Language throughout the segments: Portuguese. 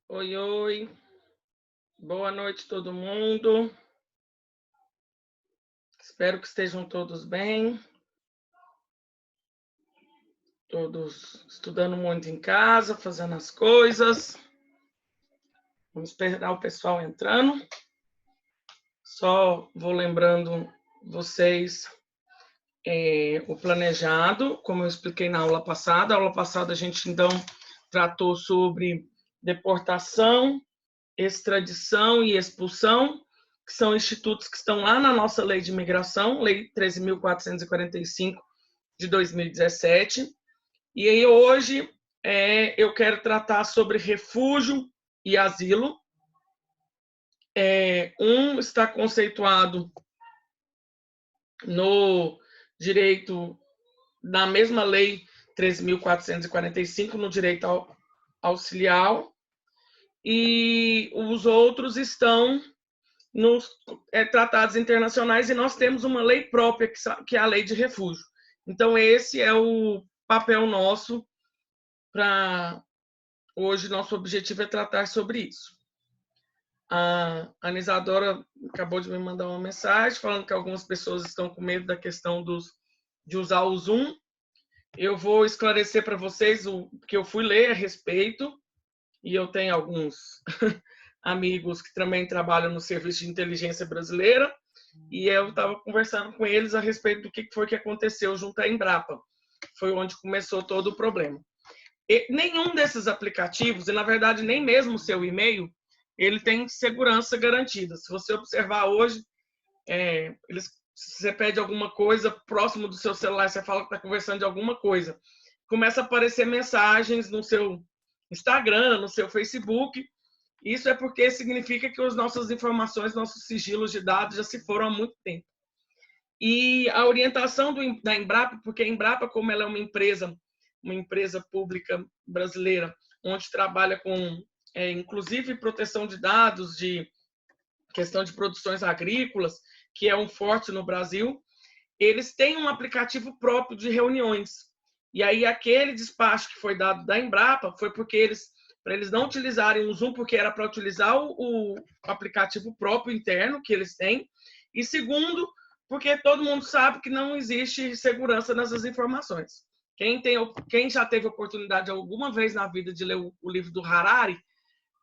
Oi, oi. Boa noite, todo mundo. Espero que estejam todos bem. Todos estudando muito em casa, fazendo as coisas. Vamos esperar o pessoal entrando. Só vou lembrando vocês o planejado, como eu expliquei na aula passada. A aula passada a gente, então, tratou sobre deportação, extradição e expulsão, que são institutos que estão lá na nossa lei de imigração, lei 13.445 de 2017. E aí hoje eu quero tratar sobre refúgio e asilo. Um está conceituado no direito, na mesma lei 13.445, no direito auxiliar, e os outros estão nos tratados internacionais, e nós temos uma lei própria, que é a lei de refúgio. Então, esse é o papel nosso para hoje. Nosso objetivo é tratar sobre isso. A Anisadora acabou de me mandar uma mensagem falando que algumas pessoas estão com medo da questão de usar o Zoom. Eu vou esclarecer para vocês o que eu fui ler a respeito, e eu tenho alguns amigos que também trabalham no Serviço de Inteligência Brasileira, e eu estava conversando com eles a respeito do que foi que aconteceu junto à Embrapa. Foi onde começou todo o problema. E nenhum desses aplicativos, e na verdade nem mesmo o seu e-mail, ele tem segurança garantida. Se você observar hoje, se você pede alguma coisa próximo do seu celular, você fala que está conversando de alguma coisa, começa a aparecer mensagens no seu Instagram, no seu Facebook. Isso é porque significa que as nossas informações, nossos sigilos de dados já se foram há muito tempo. E a orientação da Embrapa, porque a Embrapa, como ela é uma empresa pública brasileira, onde trabalha com, inclusive, proteção de dados, de questão de produções agrícolas, que é um forte no Brasil, eles têm um aplicativo próprio de reuniões. E aí aquele despacho que foi dado da Embrapa foi porque para eles não utilizarem o Zoom, porque era para utilizar o aplicativo próprio interno que eles têm, e segundo, porque todo mundo sabe que não existe segurança nessas informações. Quem já teve oportunidade alguma vez na vida de ler o livro do Harari,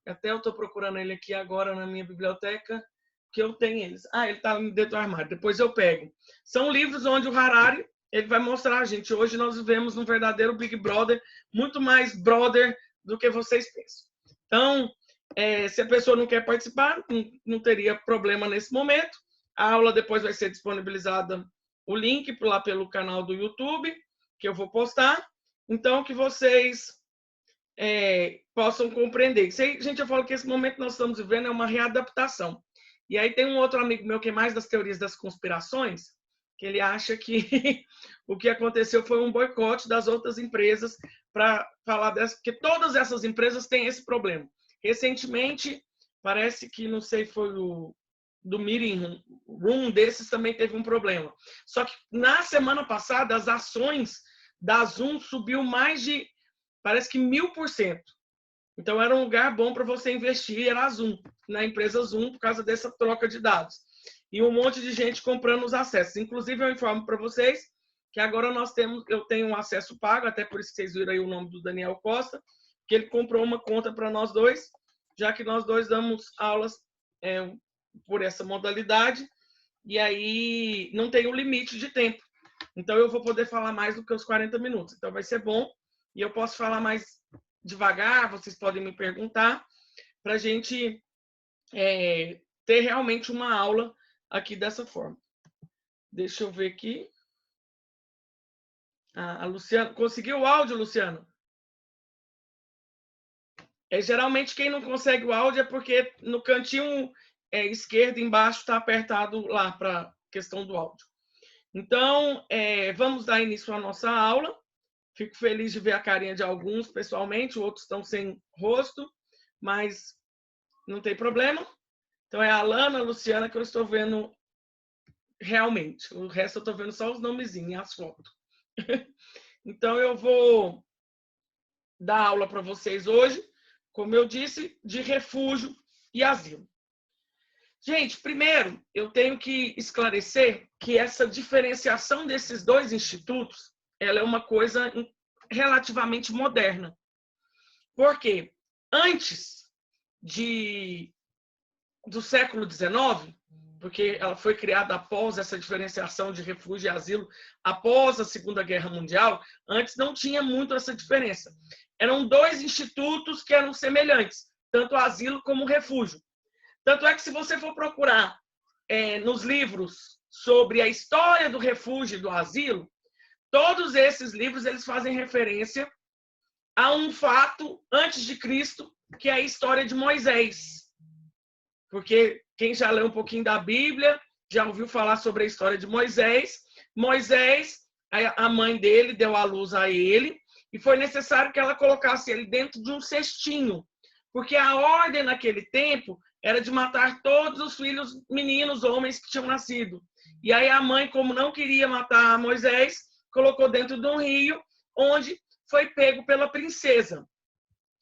até eu estou procurando ele aqui agora na minha biblioteca, que eu tenho eles. Ele está dentro do armário, depois eu pego. São livros onde o Harari ele vai mostrar a gente. Hoje nós vivemos num verdadeiro Big Brother, muito mais brother do que vocês pensam. Então, se a pessoa não quer participar, não teria problema nesse momento. A aula depois vai ser disponibilizada, o link lá pelo canal do YouTube, que eu vou postar. Então, que vocês possam compreender. Gente, eu falo que esse momento que nós estamos vivendo é uma readaptação. E aí tem um outro amigo meu que é mais das teorias das conspirações, que ele acha que o que aconteceu foi um boicote das outras empresas para falar que todas essas empresas têm esse problema. Recentemente, parece que, não sei, foi do Meeting Room desses também teve um problema. Só que na semana passada, as ações da Zoom subiu mais de, parece que 1000%. Então, era um lugar bom para você investir, era a Zoom, na empresa Zoom, por causa dessa troca de dados. E um monte de gente comprando os acessos. Inclusive, eu informo para vocês que agora eu tenho um acesso pago, até por isso que vocês viram aí o nome do Daniel Costa, que ele comprou uma conta para nós dois, já que nós dois damos aulas por essa modalidade, e aí não tem um limite de tempo. Então, eu vou poder falar mais do que os 40 minutos. Então, vai ser bom. E eu posso falar mais devagar, vocês podem me perguntar, para a gente ter realmente uma aula aqui dessa forma. Deixa eu ver aqui. A Luciana, conseguiu o áudio, Luciana? Geralmente quem não consegue o áudio é porque no cantinho esquerdo embaixo está apertado lá para a questão do áudio. Então, vamos dar início à nossa aula. Fico feliz de ver a carinha de alguns pessoalmente, outros estão sem rosto, mas não tem problema. Então, é a Alana, a Luciana, que eu estou vendo realmente. O resto eu estou vendo só os nomezinhos, as fotos. Então, eu vou dar aula para vocês hoje, como eu disse, de refúgio e asilo. Gente, primeiro, eu tenho que esclarecer que essa diferenciação desses dois institutos, ela é uma coisa relativamente moderna. Por quê? Antes do século XIX, porque ela foi criada após essa diferenciação de refúgio e asilo, após a Segunda Guerra Mundial, antes não tinha muito essa diferença. Eram dois institutos que eram semelhantes, tanto o asilo como o refúgio. Tanto é que se você for procurar nos livros sobre a história do refúgio e do asilo, todos esses livros eles fazem referência a um fato antes de Cristo, que é a história de Moisés. Porque quem já leu um pouquinho da Bíblia, já ouviu falar sobre a história de Moisés. Moisés, a mãe dele deu à luz a ele, e foi necessário que ela colocasse ele dentro de um cestinho, porque a ordem naquele tempo era de matar todos os filhos meninos, homens que tinham nascido. E aí a mãe, como não queria matar Moisés, colocou dentro de um rio, onde foi pego pela princesa.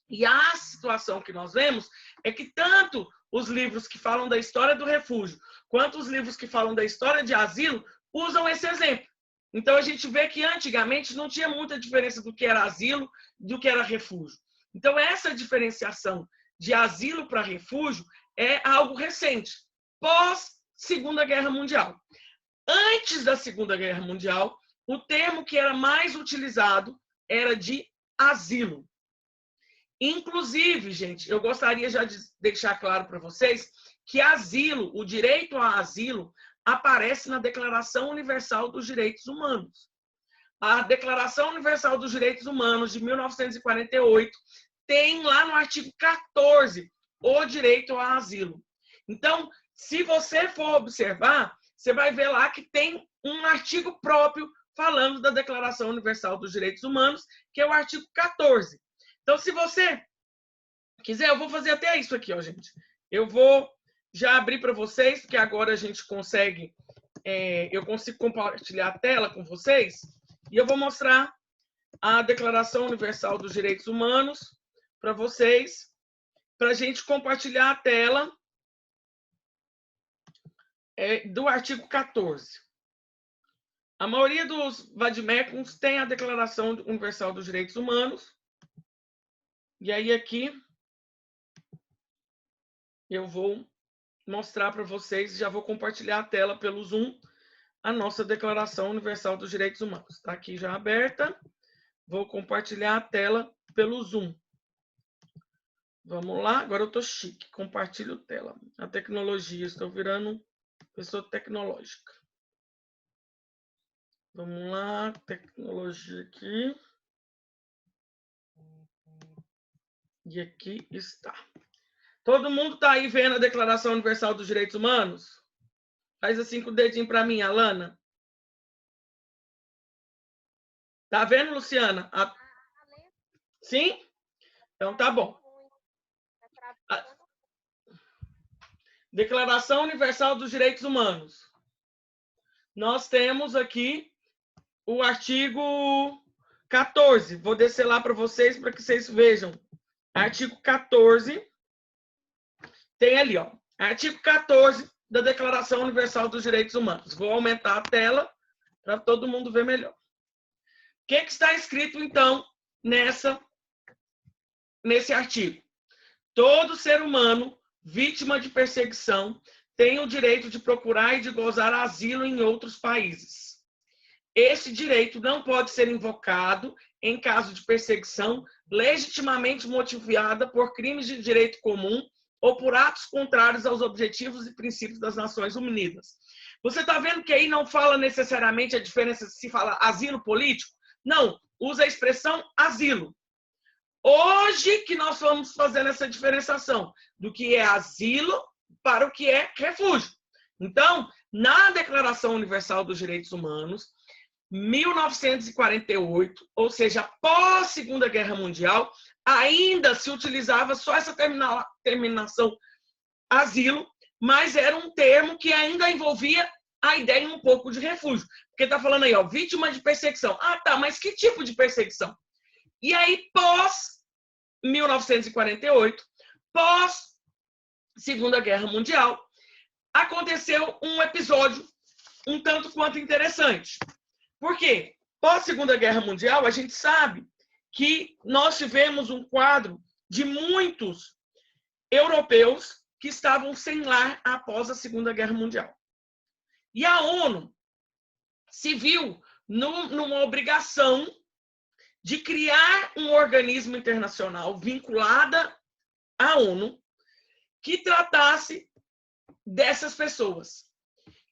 E a situação que nós vemos é que tanto os livros que falam da história do refúgio, quanto os livros que falam da história de asilo, usam esse exemplo. Então a gente vê que antigamente não tinha muita diferença do que era asilo e do que era refúgio. Então essa diferenciação de asilo para refúgio é algo recente, pós Segunda Guerra Mundial. Antes da Segunda Guerra Mundial, o termo que era mais utilizado era de asilo. Inclusive, gente, eu gostaria já de deixar claro para vocês que asilo, o direito a asilo, aparece na Declaração Universal dos Direitos Humanos. A Declaração Universal dos Direitos Humanos de 1948 tem lá no artigo 14 o direito a asilo. Então, se você for observar, você vai ver lá que tem um artigo próprio falando da Declaração Universal dos Direitos Humanos, que é o artigo 14. Então, se você quiser, eu vou fazer até isso aqui, ó, gente. Eu vou já abrir para vocês, porque agora a gente consegue, eu consigo compartilhar a tela com vocês, e eu vou mostrar a Declaração Universal dos Direitos Humanos para vocês, para a gente compartilhar a tela do artigo 14. A maioria dos vademecums tem a Declaração Universal dos Direitos Humanos. E aí aqui eu vou mostrar para vocês, já vou compartilhar a tela pelo Zoom, a nossa Declaração Universal dos Direitos Humanos. Está aqui já aberta. Vou compartilhar a tela pelo Zoom. Vamos lá, agora eu estou chique, compartilho tela. A tecnologia, estou virando pessoa tecnológica. Vamos lá, tecnologia aqui. E aqui está. Todo mundo está aí vendo a Declaração Universal dos Direitos Humanos? Faz assim com o dedinho para mim, Alana. Tá vendo, Luciana? Sim? Então tá bom. Declaração Universal dos Direitos Humanos. Nós temos aqui o artigo 14. Vou descer lá para vocês, para que vocês vejam. Artigo 14. Tem ali, ó. Artigo 14 da Declaração Universal dos Direitos Humanos. Vou aumentar a tela para todo mundo ver melhor. O que está escrito, então, nesse artigo? Todo ser humano vítima de perseguição tem o direito de procurar e de gozar asilo em outros países. Esse direito não pode ser invocado em caso de perseguição legitimamente motivada por crimes de direito comum ou por atos contrários aos objetivos e princípios das Nações Unidas. Você está vendo que aí não fala necessariamente a diferença se fala asilo político? Não, usa a expressão asilo. Hoje que nós vamos fazendo essa diferenciação do que é asilo para o que é refúgio. Então, na Declaração Universal dos Direitos Humanos, 1948, ou seja, após a Segunda Guerra Mundial, ainda se utilizava só essa terminação asilo, mas era um termo que ainda envolvia a ideia um pouco de refúgio. Porque está falando aí, ó, vítima de perseguição. Ah, tá, mas que tipo de perseguição? E aí, pós 1948, pós Segunda Guerra Mundial, aconteceu um episódio um tanto quanto interessante. Por quê? Pós Segunda Guerra Mundial, a gente sabe que nós tivemos um quadro de muitos europeus que estavam sem lar após a Segunda Guerra Mundial. E a ONU se viu numa obrigação de criar um organismo internacional vinculada à ONU que tratasse dessas pessoas.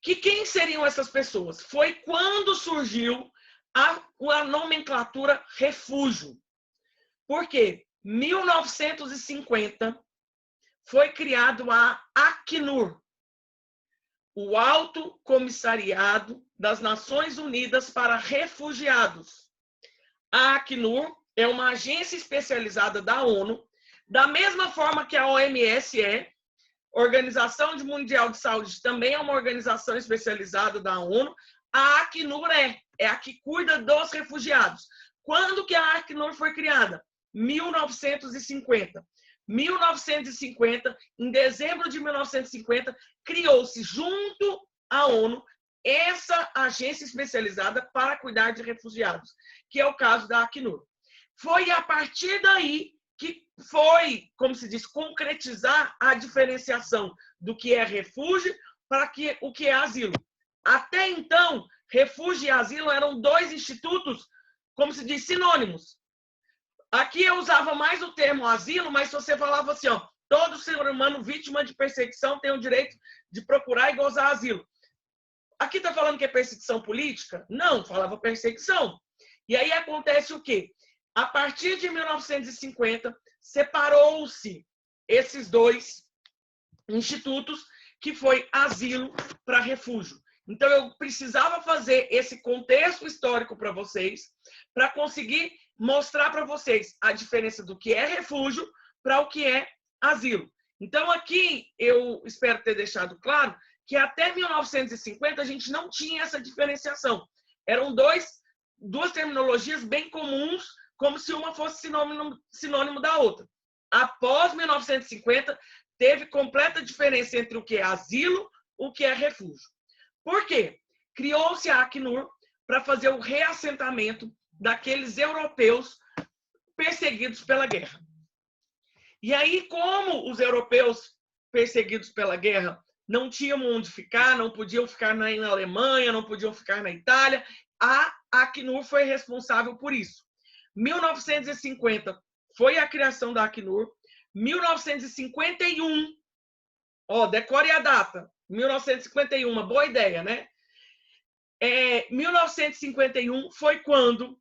Quem seriam essas pessoas? Foi quando surgiu a nomenclatura refúgio. Por quê? Em 1950 foi criado a Acnur, o Alto Comissariado das Nações Unidas para Refugiados. A Acnur é uma agência especializada da ONU, da mesma forma que a OMS é, Organização Mundial de Saúde também é uma organização especializada da ONU. A Acnur é a que cuida dos refugiados. Quando que a Acnur foi criada? 1950. 1950, em dezembro de 1950, criou-se junto à ONU essa agência especializada para cuidar de refugiados, que é o caso da Acnur. Foi a partir daí que foi, como se diz, concretizar a diferenciação do que é refúgio para o que é asilo. Até então, refúgio e asilo eram dois institutos, como se diz, sinônimos. Aqui eu usava mais o termo asilo, mas se você falava assim, ó, todo ser humano vítima de perseguição tem o direito de procurar e gozar asilo. Aqui está falando que é perseguição política? Não, falava perseguição. E aí acontece o quê? A partir de 1950, separou-se esses dois institutos, que foi asilo para refúgio. Então, eu precisava fazer esse contexto histórico para vocês, para conseguir mostrar para vocês a diferença do que é refúgio para o que é asilo. Então, aqui, eu espero ter deixado claro que até 1950 a gente não tinha essa diferenciação. Eram duas terminologias bem comuns, como se uma fosse sinônimo da outra. Após 1950, teve completa diferença entre o que é asilo e o que é refúgio. Por quê? Criou-se a Acnur para fazer o reassentamento daqueles europeus perseguidos pela guerra. E aí, como os europeus perseguidos pela guerra não tinham onde ficar, não podiam ficar na Alemanha, não podiam ficar na Itália, a Acnur foi responsável por isso. 1950 foi a criação da Acnur. 1951, ó, decore a data. 1951, uma boa ideia, né? 1951 foi quando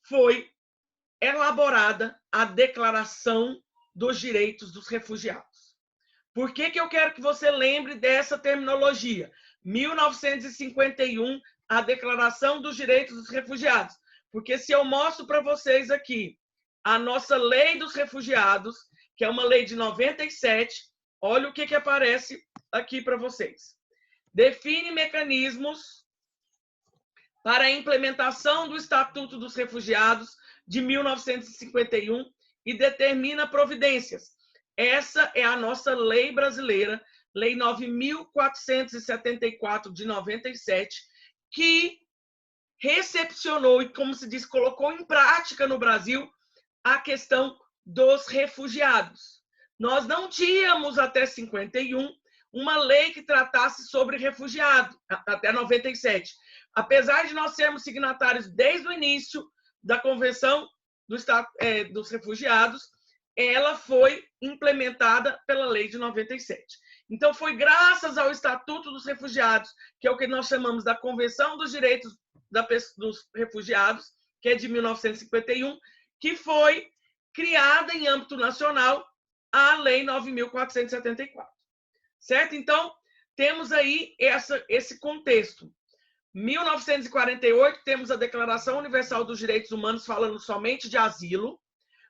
foi elaborada a Declaração dos Direitos dos Refugiados. Por que eu quero que você lembre dessa terminologia? 1951, a Declaração dos Direitos dos Refugiados. Porque se eu mostro para vocês aqui a nossa Lei dos Refugiados, que é uma lei de 97, olha o que aparece aqui para vocês. Define mecanismos para a implementação do Estatuto dos Refugiados de 1951 e determina providências. Essa é a nossa lei brasileira, Lei 9.474 de 97, que recepcionou e, como se diz, colocou em prática no Brasil a questão dos refugiados. Nós não tínhamos até 51 uma lei que tratasse sobre refugiado, até 97. Apesar de nós sermos signatários desde o início da Convenção dos Refugiados, ela foi implementada pela lei de 97. Então, foi graças ao Estatuto dos Refugiados, que é o que nós chamamos da Convenção dos Direitos dos Refugiados, que é de 1951, que foi criada em âmbito nacional a Lei 9.474. Certo? Então, temos aí esse contexto. 1948, temos a Declaração Universal dos Direitos Humanos falando somente de asilo.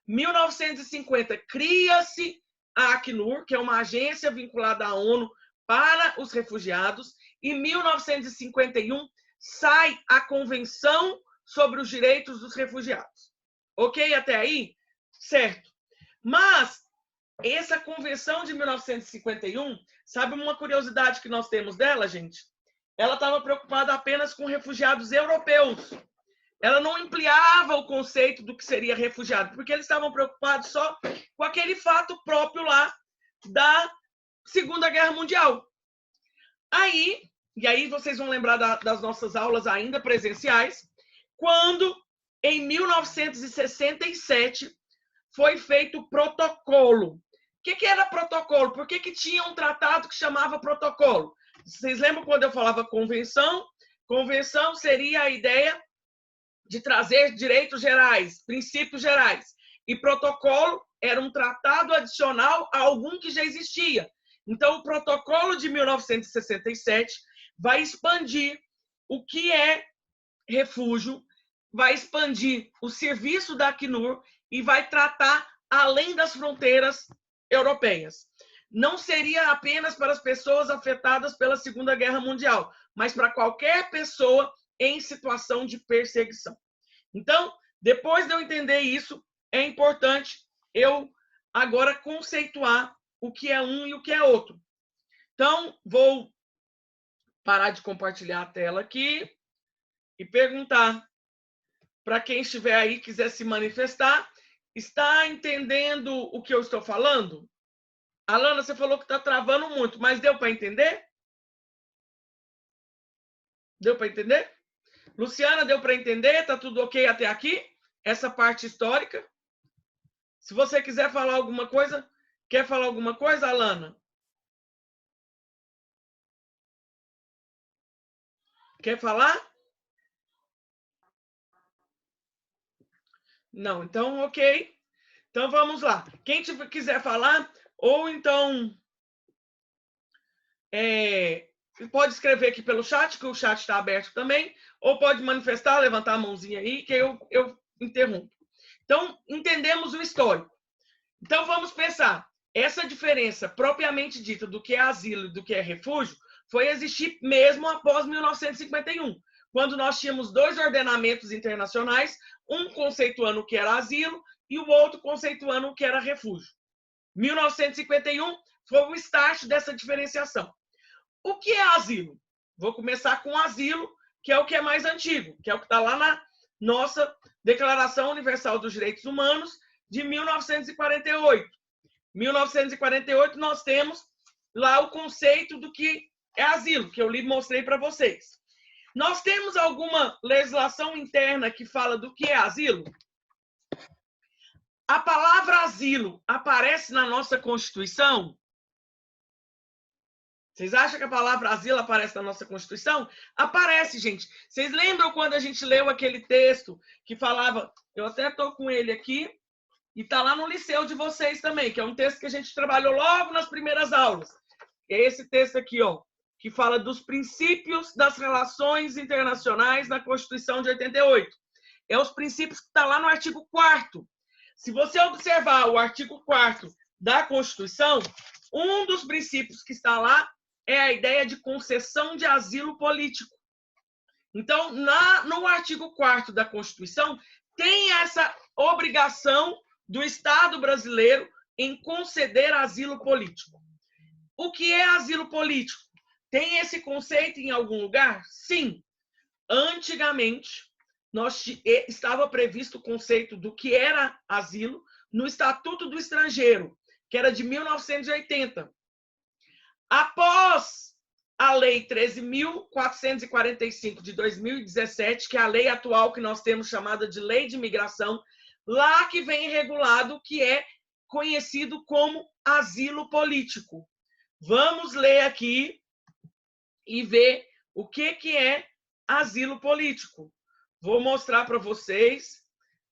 1950, cria-se a Acnur, que é uma agência vinculada à ONU para os refugiados. em 1951 sai a Convenção sobre os Direitos dos Refugiados. Ok até aí? Certo. Mas essa Convenção de 1951, sabe uma curiosidade que nós temos dela, gente? Ela estava preocupada apenas com refugiados europeus. Ela não ampliava o conceito do que seria refugiado, porque eles estavam preocupados só com aquele fato próprio lá da Segunda Guerra Mundial. E aí vocês vão lembrar das nossas aulas ainda presenciais, quando, em 1967, foi feito o protocolo. O que era protocolo? Por que tinha um tratado que chamava protocolo? Vocês lembram quando eu falava convenção? Convenção seria a ideia de trazer direitos gerais, princípios gerais. E protocolo era um tratado adicional a algum que já existia. Então, o protocolo de 1967 vai expandir o que é refúgio, vai expandir o serviço da Acnur e vai tratar além das fronteiras europeias. Não seria apenas para as pessoas afetadas pela Segunda Guerra Mundial, mas para qualquer pessoa em situação de perseguição. Então, depois de eu entender isso, é importante eu agora conceituar o que é um e o que é outro. Então, vou parar de compartilhar a tela aqui e perguntar para quem estiver aí, quiser se manifestar, está entendendo o que eu estou falando? Alana, você falou que está travando muito, mas deu para entender? Deu para entender? Luciana, deu para entender? Está tudo ok até aqui? Essa parte histórica? Se você quiser falar alguma coisa, quer falar alguma coisa, Alana? Quer falar? Não, então ok. Então vamos lá. Quem quiser falar, ou então pode escrever aqui pelo chat, que o chat está aberto também, ou pode manifestar, levantar a mãozinha aí, que eu interrompo. Então, entendemos o histórico. Então, vamos pensar. Essa diferença propriamente dita do que é asilo e do que é refúgio foi existir mesmo após 1951, quando nós tínhamos dois ordenamentos internacionais, um conceituando o que era asilo e o outro conceituando o que era refúgio. 1951 foi o start dessa diferenciação. O que é asilo? Vou começar com asilo, que é o que é mais antigo, que é o que está lá na nossa Declaração Universal dos Direitos Humanos de 1948. 1948 nós temos lá o conceito do que é asilo, que eu mostrei para vocês. Nós temos alguma legislação interna que fala do que é asilo? A palavra asilo aparece na nossa Constituição? Vocês acham que a palavra asilo aparece na nossa Constituição? Aparece, gente. Vocês lembram quando a gente leu aquele texto que falava... Eu até estou com ele aqui, e está lá no liceu de vocês também, que é um texto que a gente trabalhou logo nas primeiras aulas. É esse texto aqui, ó, que fala dos princípios das relações internacionais na Constituição de 88. É os princípios que estão lá no artigo 4º. Se você observar o artigo 4º da Constituição, um dos princípios que está lá é a ideia de concessão de asilo político. Então, no artigo 4º da Constituição, tem essa obrigação do Estado brasileiro em conceder asilo político. O que é asilo político? Tem esse conceito em algum lugar? Sim. Antigamente, estava previsto o conceito do que era asilo no Estatuto do Estrangeiro, que era de 1980. Após a Lei 13.445 de 2017, que é a lei atual que nós temos chamada de Lei de Imigração, lá que vem regulado o que é conhecido como asilo político. Vamos ler aqui e ver o que é asilo político. Vou mostrar para vocês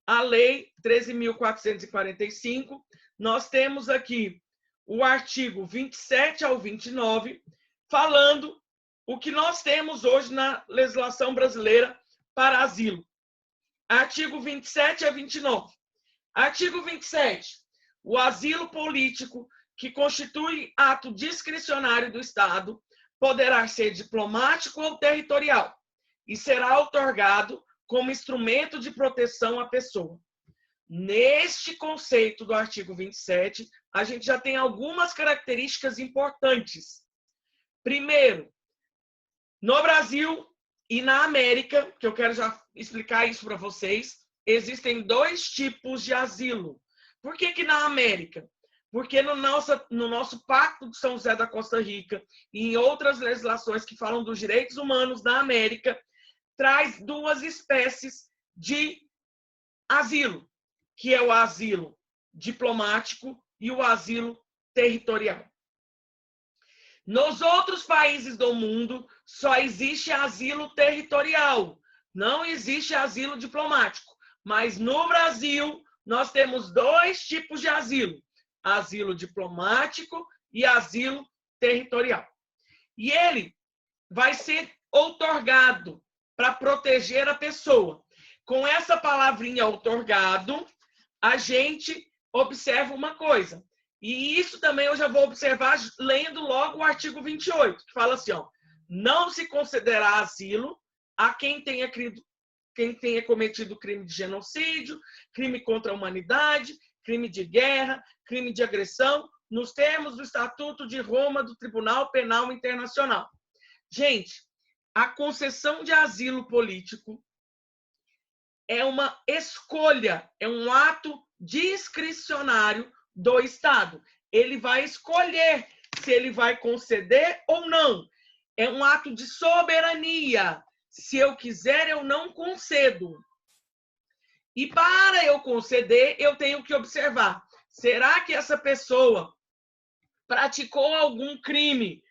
a Lei 13.445. Nós temos aqui o artigo 27 ao 29, falando o que nós temos hoje na legislação brasileira para asilo. Artigo 27 a 29. Artigo 27. O asilo político, que constitui ato discricionário do Estado poderá ser diplomático ou territorial e será outorgado como instrumento de proteção à pessoa. Neste conceito do artigo 27, a gente já tem algumas características importantes. Primeiro, no Brasil e na América, que eu quero já explicar isso para vocês, existem 2 tipos de asilo. Por que na América? Porque no nosso Pacto de São José da Costa Rica e em outras legislações que falam dos direitos humanos da América, traz 2 espécies de asilo, que é o asilo diplomático e o asilo territorial. Nos outros países do mundo, só existe asilo territorial, não existe asilo diplomático. Mas no Brasil, nós temos 2 tipos de asilo: asilo diplomático e asilo territorial. E ele vai ser outorgado para proteger a pessoa. Com essa palavrinha outorgado, a gente observa uma coisa. E isso também eu já vou observar lendo logo o artigo 28, que fala assim, ó, não se considerará asilo a quem tenha cometido crime de genocídio, crime contra a humanidade, crime de guerra, crime de agressão, nos termos do Estatuto de Roma do Tribunal Penal Internacional. Gente, a concessão de asilo político é uma escolha, é um ato discricionário do Estado. Ele vai escolher se ele vai conceder ou não. É um ato de soberania. Se eu quiser, eu não concedo. E para eu conceder, eu tenho que observar. Será que essa pessoa praticou algum crime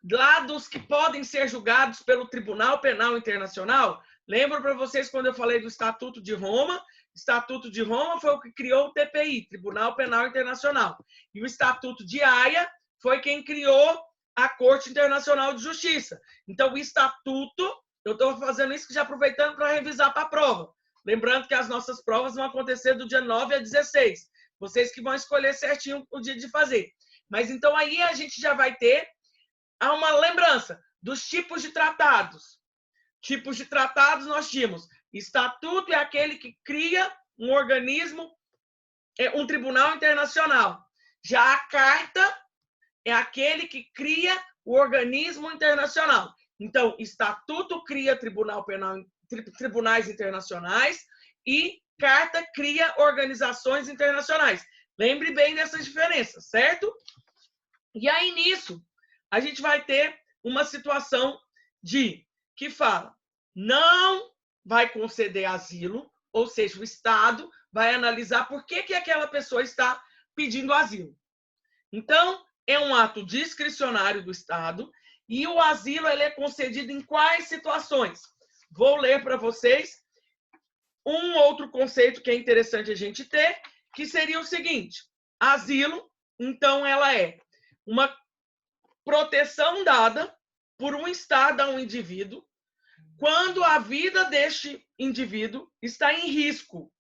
lá dos que podem ser julgados pelo Tribunal Penal Internacional? Lembro para vocês quando eu falei do Estatuto de Roma. O Estatuto de Roma foi o que criou o TPI, Tribunal Penal Internacional. E o Estatuto de Haia foi quem criou a Corte Internacional de Justiça. Então, o Estatuto, eu estou fazendo isso já aproveitando para revisar para a prova. Lembrando que as nossas provas vão acontecer do dia 9 a 16. Vocês que vão escolher certinho o dia de fazer. Mas então aí a gente já vai ter uma lembrança dos tipos de tratados. Tipos de tratados nós tínhamos. Estatuto é aquele que cria um organismo, um tribunal internacional. Já a carta é aquele que cria o organismo internacional. Então, estatuto cria tribunais internacionais e carta cria organizações internacionais. Lembre bem dessas diferenças, certo? E aí, nisso, a gente vai ter uma situação que fala, não vai conceder asilo, ou seja, o Estado vai analisar por que aquela pessoa está pedindo asilo. Então, é um ato discricionário do Estado e o asilo ele é concedido em quais situações? Vou ler para vocês um outro conceito que é interessante a gente ter, que seria o seguinte, asilo, então, ela é uma proteção dada por um Estado a um indivíduo quando a vida deste indivíduo está em risco,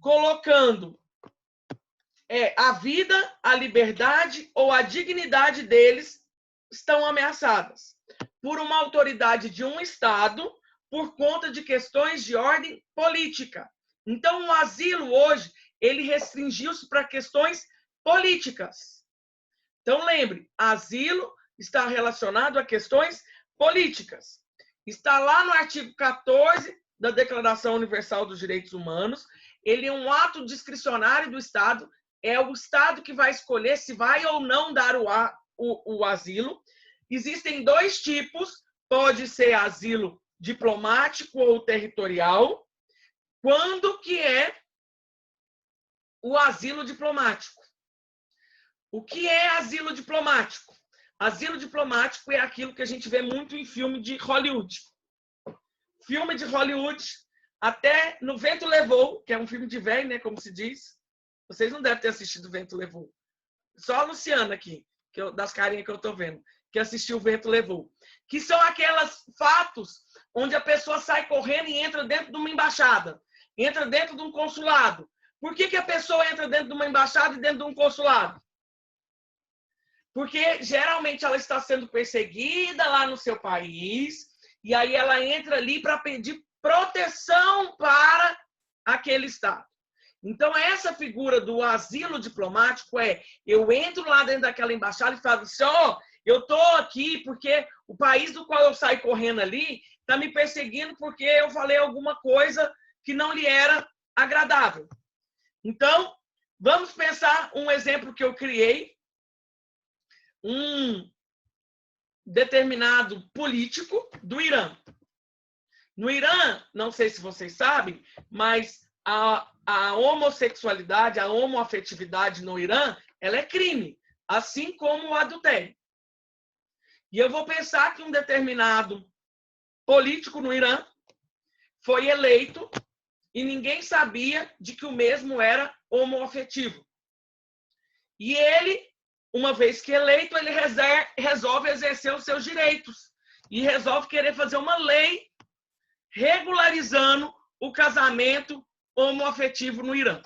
colocando a vida, a liberdade ou a dignidade deles estão ameaçadas por uma autoridade de um Estado por conta de questões de ordem política. Então, o asilo hoje, ele restringiu-se para questões políticas. Então, lembre, asilo está relacionado a questões políticas. Está lá no artigo 14 da Declaração Universal dos Direitos Humanos. Ele é um ato discricionário do Estado. É o Estado que vai escolher se vai ou não dar o asilo. Existem 2 tipos. Pode ser asilo diplomático ou territorial. Quando que é o asilo diplomático? O que é asilo diplomático? Asilo diplomático é aquilo que a gente vê muito em filme de Hollywood. Filme de Hollywood, até no Vento Levou, que é um filme de velho, né, como se diz. Vocês não devem ter assistido o Vento Levou. Só a Luciana aqui, das carinhas que eu estou vendo, que assistiu o Vento Levou. Que são aqueles fatos onde a pessoa sai correndo e entra dentro de uma embaixada, entra dentro de um consulado. Por que a pessoa entra dentro de uma embaixada e dentro de um consulado? Porque geralmente ela está sendo perseguida lá no seu país, e aí ela entra ali para pedir proteção para aquele Estado. Então, essa figura do asilo diplomático eu entro lá dentro daquela embaixada e falo assim, eu estou aqui porque o país do qual eu saio correndo ali está me perseguindo porque eu falei alguma coisa que não lhe era agradável. Então, vamos pensar um exemplo que eu criei, um determinado político do Irã. No Irã, não sei se vocês sabem, mas a homossexualidade, a homoafetividade no Irã, ela é crime, assim como o adultério. E eu vou pensar que um determinado político no Irã foi eleito e ninguém sabia de que o mesmo era homoafetivo. E ele, uma vez que eleito, ele resolve exercer os seus direitos e resolve querer fazer uma lei regularizando o casamento homoafetivo no Irã.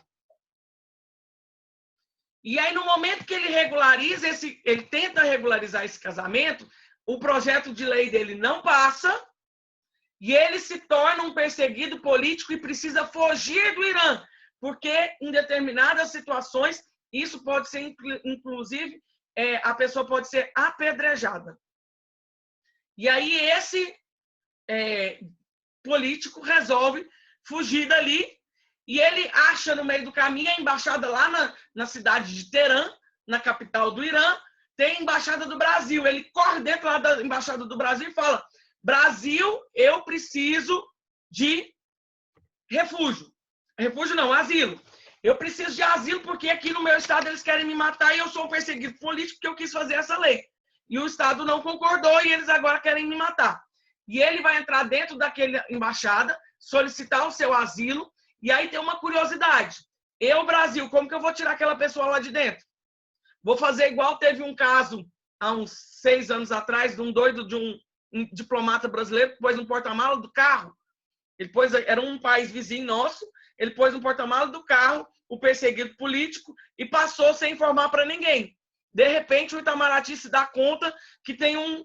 E aí, no momento que ele regulariza ele tenta regularizar esse casamento, o projeto de lei dele não passa e ele se torna um perseguido político e precisa fugir do Irã, porque em determinadas situações isso pode ser, inclusive, a pessoa pode ser apedrejada. E aí esse político resolve fugir dali e ele acha no meio do caminho a embaixada lá na cidade de Teherã, na capital do Irã, tem a embaixada do Brasil. Ele corre dentro lá da embaixada do Brasil e fala: Brasil, eu preciso de refúgio. Refúgio não, asilo. Eu preciso de asilo porque aqui no meu estado eles querem me matar e eu sou um perseguido político porque eu quis fazer essa lei. E o estado não concordou e eles agora querem me matar. E ele vai entrar dentro daquela embaixada, solicitar o seu asilo, e aí tem uma curiosidade. Eu, Brasil, como que eu vou tirar aquela pessoa lá de dentro? Vou fazer igual teve um caso há uns 6 anos atrás, de um doido de um diplomata brasileiro que pôs um porta-malas do carro. Ele pôs, era um país vizinho nosso, ele pôs no porta-malas do carro o perseguido político e passou sem informar para ninguém. De repente, o Itamaraty se dá conta que tem um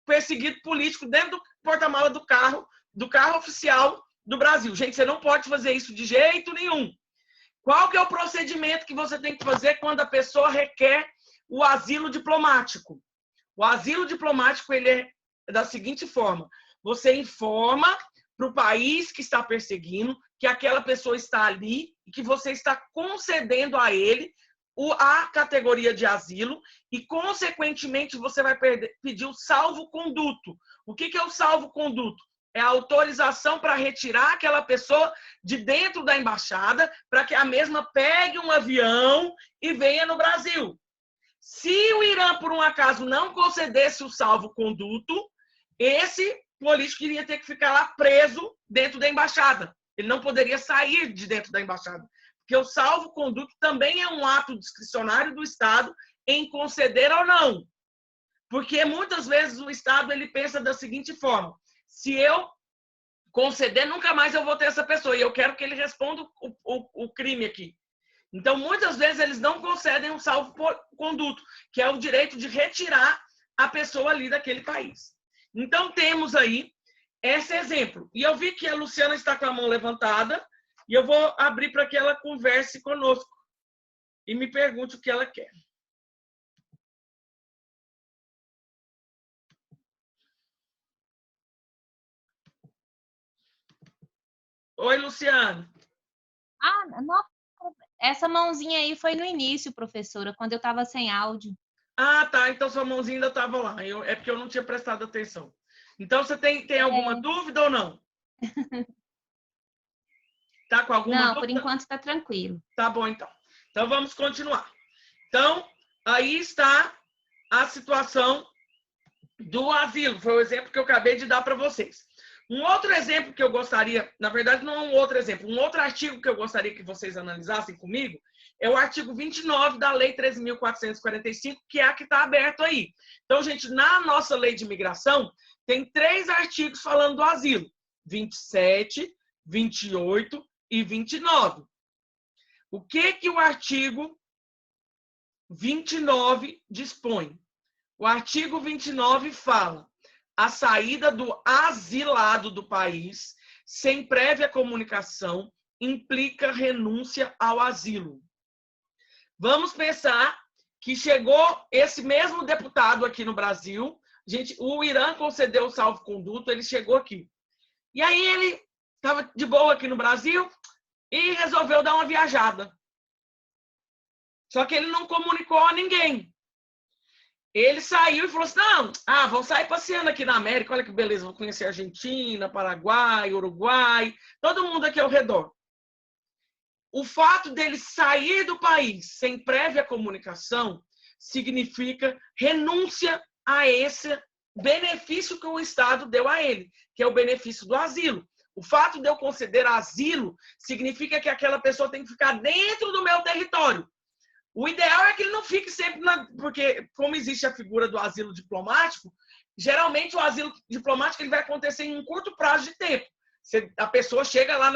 perseguido político dentro do porta-malas do carro oficial do Brasil. Gente, você não pode fazer isso de jeito nenhum. Qual que é o procedimento que você tem que fazer quando a pessoa requer o asilo diplomático? O asilo diplomático ele é da seguinte forma: você informa para o país que está perseguindo que aquela pessoa está ali e que você está concedendo a ele a categoria de asilo e, consequentemente, você vai pedir o salvo-conduto. O que é o salvo-conduto? É a autorização para retirar aquela pessoa de dentro da embaixada para que a mesma pegue um avião e venha no Brasil. Se o Irã, por um acaso, não concedesse o salvo-conduto, esse político iria ter que ficar lá preso dentro da embaixada. Ele não poderia sair de dentro da embaixada. Porque o salvo-conduto também é um ato discricionário do Estado em conceder ou não. Porque muitas vezes o Estado ele pensa da seguinte forma: se eu conceder, nunca mais eu vou ter essa pessoa. E eu quero que ele responda o crime aqui. Então, muitas vezes, eles não concedem um salvo-conduto, que é o direito de retirar a pessoa ali daquele país. Então, temos aí esse exemplo. E eu vi que a Luciana está com a mão levantada e eu vou abrir para que ela converse conosco e me pergunte o que ela quer. Oi, Luciana. Nossa, essa mãozinha aí foi no início, professora, quando eu estava sem áudio. Ah, tá. Então sua mãozinha ainda estava lá. É porque eu não tinha prestado atenção. Então você tem alguma dúvida ou não? Tá com alguma Não, dúvida? por enquanto está tranquilo. Tá bom, então. Então vamos continuar. Então, aí está a situação do asilo. Foi o exemplo que eu acabei de dar para vocês. Um outro exemplo que eu gostaria, na verdade não é um outro exemplo, um outro artigo que eu gostaria que vocês analisassem comigo é o artigo 29 da Lei 13.445, que é a que está aberto aí. Então, gente, na nossa lei de imigração, tem 3 artigos falando do asilo: 27, 28 e 29. O que o artigo 29 dispõe. O artigo 29 fala: a saída do asilado do país sem prévia comunicação implica renúncia ao asilo. Vamos pensar que chegou esse mesmo deputado aqui no Brasil, o Irã concedeu o salvo-conduto, ele chegou aqui. E aí ele estava de boa aqui no Brasil e resolveu dar uma viajada. Só que ele não comunicou a ninguém. Ele saiu e falou assim, não, vou sair passeando aqui na América, olha que beleza, vou conhecer Argentina, Paraguai, Uruguai, todo mundo aqui ao redor. O fato dele sair do país sem prévia comunicação significa renúncia a esse benefício que o Estado deu a ele, que é o benefício do asilo. O fato de eu conceder asilo significa que aquela pessoa tem que ficar dentro do meu território. O ideal é que ele não fique sempre porque, como existe a figura do asilo diplomático, geralmente o asilo diplomático ele vai acontecer em um curto prazo de tempo. A pessoa chega lá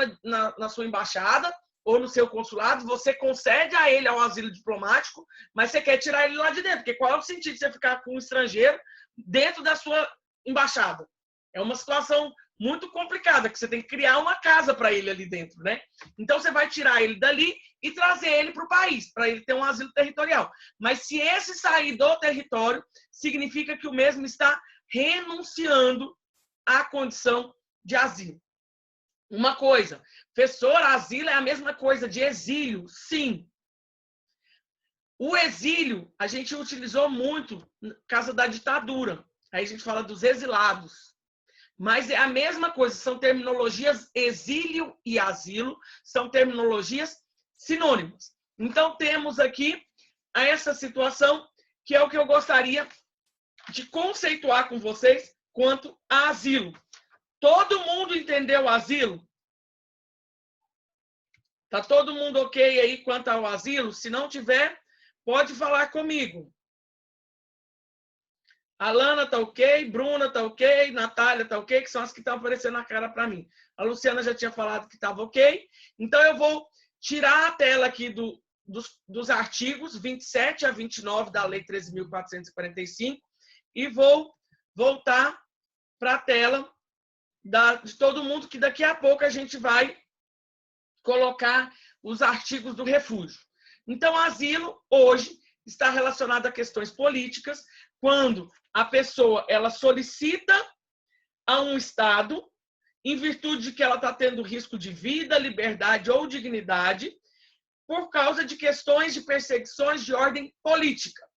na sua embaixada ou no seu consulado, você concede a ele ao asilo diplomático, mas você quer tirar ele lá de dentro, porque qual é o sentido de você ficar com um estrangeiro dentro da sua embaixada? É uma situação muito complicada, que você tem que criar uma casa para ele ali dentro, né? Então, você vai tirar ele dali e trazer ele para o país, para ele ter um asilo territorial. Mas se esse sair do território, significa que o mesmo está renunciando à condição de asilo. Uma coisa, professor, asilo é a mesma coisa de exílio? Sim. O exílio, a gente utilizou muito por causa da ditadura. Aí a gente fala dos exilados. Mas é a mesma coisa, são terminologias exílio e asilo, são terminologias sinônimas. Então, temos aqui essa situação, que é o que eu gostaria de conceituar com vocês quanto a asilo. Todo mundo entendeu o asilo? Tá todo mundo ok aí quanto ao asilo? Se não tiver, pode falar comigo. Alana tá ok, Bruna tá ok, Natália tá ok, que são as que estão aparecendo na cara para mim. A Luciana já tinha falado que estava ok. Então, eu vou tirar a tela aqui dos artigos 27 a 29 da Lei 13.445 e vou voltar para a tela de todo mundo, que daqui a pouco a gente vai colocar os artigos do refúgio. Então, asilo, hoje, está relacionado a questões políticas, quando a pessoa ela solicita a um Estado, em virtude de que ela está tendo risco de vida, liberdade ou dignidade, por causa de questões de perseguições de ordem política.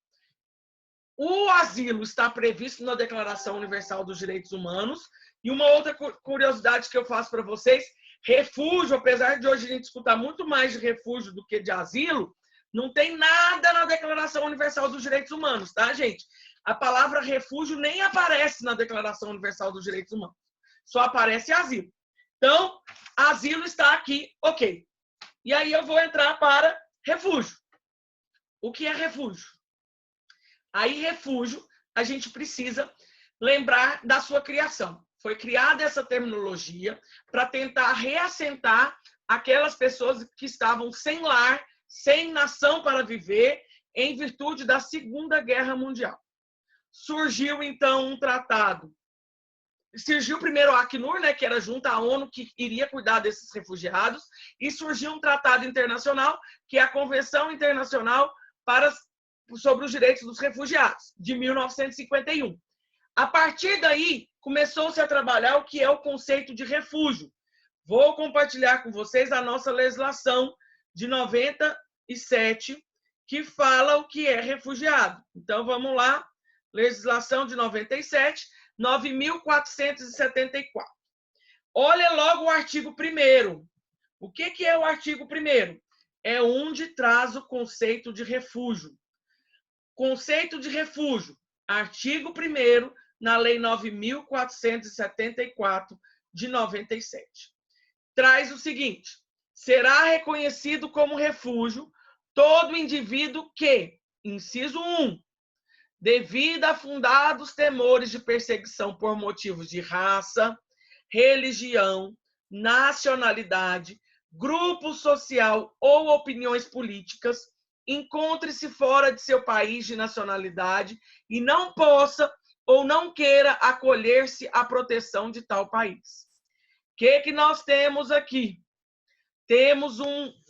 O asilo está previsto na Declaração Universal dos Direitos Humanos. E uma outra curiosidade que eu faço para vocês, refúgio, apesar de hoje a gente escutar muito mais de refúgio do que de asilo, não tem nada na Declaração Universal dos Direitos Humanos, tá, gente? A palavra refúgio nem aparece na Declaração Universal dos Direitos Humanos. Só aparece asilo. Então, asilo está aqui, ok. E aí eu vou entrar para refúgio. O que é refúgio? Aí, refúgio, a gente precisa lembrar da sua criação. Foi criada essa terminologia para tentar reassentar aquelas pessoas que estavam sem lar, sem nação para viver, em virtude da Segunda Guerra Mundial. Surgiu, então, um tratado. Surgiu primeiro o Acnur, né, que era junto à ONU, que iria cuidar desses refugiados, e surgiu um tratado internacional, que é a Convenção Internacional sobre os Direitos dos Refugiados, de 1951. A partir daí, começou-se a trabalhar o que é o conceito de refúgio. Vou compartilhar com vocês a nossa legislação de 97, que fala o que é refugiado. Então, vamos lá. Legislação de 97, 9.474. Olha logo o artigo 1º. O que é o artigo 1º? É onde traz o conceito de refúgio. Conceito de refúgio, artigo 1º, na Lei 9.474, de 97. Traz o seguinte: será reconhecido como refúgio todo indivíduo que, inciso 1, devido a fundados temores de perseguição por motivos de raça, religião, nacionalidade, grupo social ou opiniões políticas, encontre-se fora de seu país de nacionalidade e não possa ou não queira acolher-se à proteção de tal país. O que nós temos aqui? Temos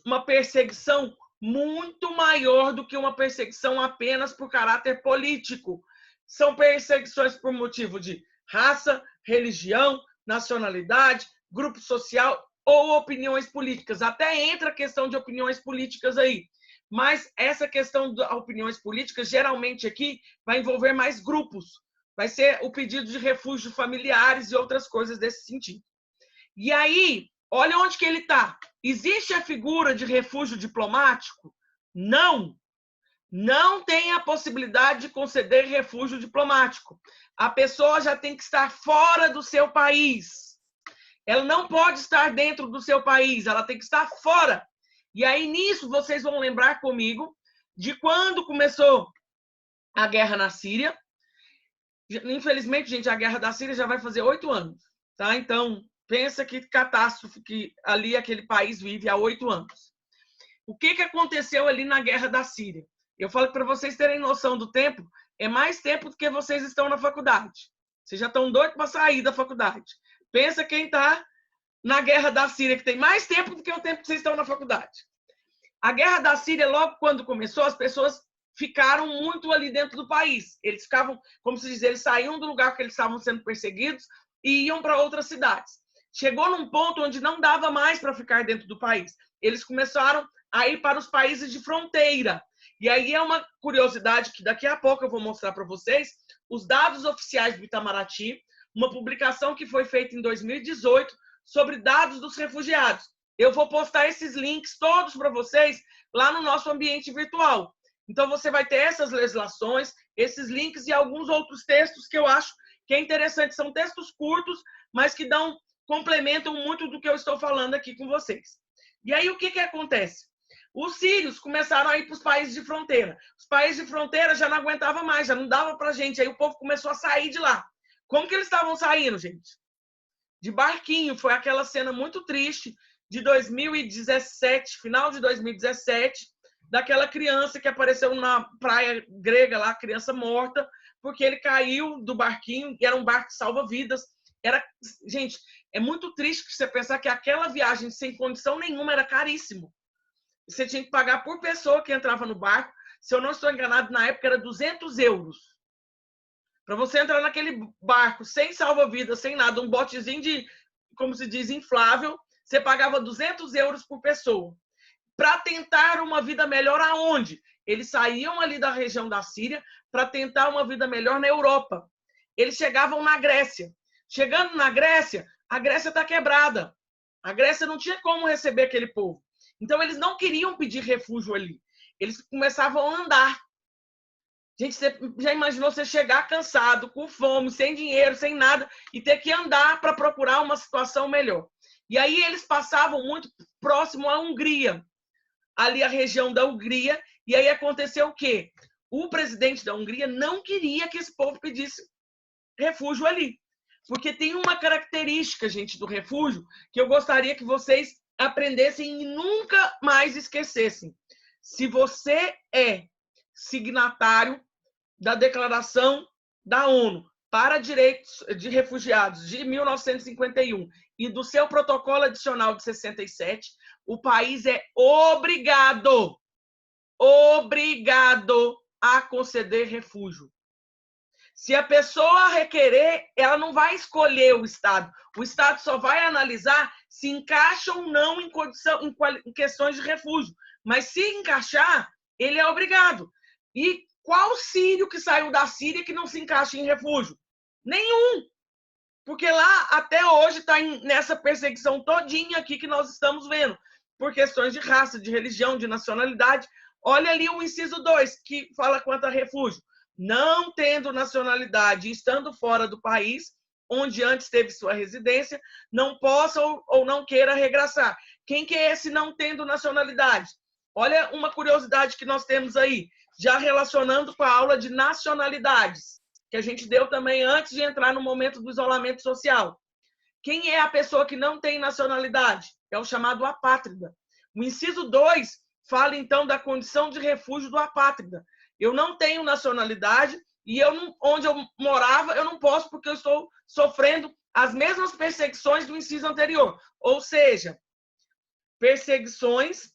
uma perseguição muito maior do que uma perseguição apenas por caráter político. São perseguições por motivo de raça, religião, nacionalidade, grupo social ou opiniões políticas. Até entra a questão de opiniões políticas aí. Mas essa questão de opiniões políticas, geralmente aqui, vai envolver mais grupos. Vai ser o pedido de refúgio familiares e outras coisas desse sentido. E aí, olha onde que ele está. Existe a figura de refúgio diplomático? Não. Não tem a possibilidade de conceder refúgio diplomático. A pessoa já tem que estar fora do seu país. Ela não pode estar dentro do seu país, ela tem que estar fora. E aí, nisso, vocês vão lembrar comigo de quando começou a guerra na Síria. Infelizmente, gente, a guerra da Síria já vai fazer 8 anos. Tá? Então, pensa que catástrofe que ali aquele país vive há 8 anos. O que aconteceu ali na guerra da Síria? Eu falo para vocês terem noção do tempo, é mais tempo do que vocês estão na faculdade. Vocês já estão doidos para sair da faculdade. Pensa quem está na guerra da Síria, que tem mais tempo do que o tempo que vocês estão na faculdade. A guerra da Síria, logo quando começou, as pessoas ficaram muito ali dentro do país. Eles ficavam, como se diz, eles saíam do lugar que eles estavam sendo perseguidos e iam para outras cidades. Chegou num ponto onde não dava mais para ficar dentro do país. Eles começaram a ir para os países de fronteira. E aí é uma curiosidade que daqui a pouco eu vou mostrar para vocês, os dados oficiais do Itamaraty, uma publicação que foi feita em 2018 sobre dados dos refugiados. Eu vou postar esses links todos para vocês lá no nosso ambiente virtual. Então você vai ter essas legislações, esses links e alguns outros textos que eu acho que é interessante. São textos curtos, mas que complementam muito do que eu estou falando aqui com vocês. E aí o que acontece? Os sírios começaram a ir para os países de fronteira. Os países de fronteira já não aguentavam mais, já não dava para a gente. Aí o povo começou a sair de lá. Como que eles estavam saindo, gente? De barquinho. Foi aquela cena muito triste de 2017, final de 2017, daquela criança que apareceu na praia grega lá, criança morta, porque ele caiu do barquinho, e era um barco salva-vidas. Gente, é muito triste você pensar que aquela viagem sem condição nenhuma era caríssimo. Você tinha que pagar por pessoa que entrava no barco. Se eu não estou enganado, na época era 200 euros. Para você entrar naquele barco sem salva-vidas, sem nada, um botezinho de, como se diz, inflável, você pagava 200 euros por pessoa. Para tentar uma vida melhor aonde? Eles saíam ali da região da Síria para tentar uma vida melhor na Europa. Eles chegavam na Grécia. Chegando na Grécia, a Grécia está quebrada. A Grécia não tinha como receber aquele povo. Então, eles não queriam pedir refúgio ali. Eles começavam a andar. Gente, você já imaginou você chegar cansado, com fome, sem dinheiro, sem nada, e ter que andar para procurar uma situação melhor? E aí eles passavam muito próximo à Hungria, ali a região da Hungria, e aí aconteceu o quê? O presidente da Hungria não queria que esse povo pedisse refúgio ali. Porque tem uma característica, gente, do refúgio, que eu gostaria que vocês aprendessem e nunca mais esquecessem. Se você é signatário da Declaração da ONU para Direitos de Refugiados de 1951 e do seu protocolo adicional de 67, o país é obrigado a conceder refúgio. Se a pessoa requerer, ela não vai escolher o Estado. O Estado só vai analisar se encaixa ou não em questões de refúgio. Mas se encaixar, ele é obrigado. E qual sírio que saiu da Síria que não se encaixa em refúgio? Nenhum. Porque lá, até hoje, está nessa perseguição todinha aqui que nós estamos vendo. Por questões de raça, de religião, de nacionalidade. Olha ali o inciso 2, que fala quanto a refúgio. Não tendo nacionalidade e estando fora do país, onde antes teve sua residência, não possa ou não queira regressar. Quem que é esse não tendo nacionalidade? Olha uma curiosidade que nós temos aí, já relacionando com a aula de nacionalidades, que a gente deu também antes de entrar no momento do isolamento social. Quem é a pessoa que não tem nacionalidade? É o chamado apátrida. O inciso 2 fala então da condição de refúgio do apátrida. Eu não tenho nacionalidade e onde eu morava eu não posso porque eu estou sofrendo as mesmas perseguições do inciso anterior. Ou seja, perseguições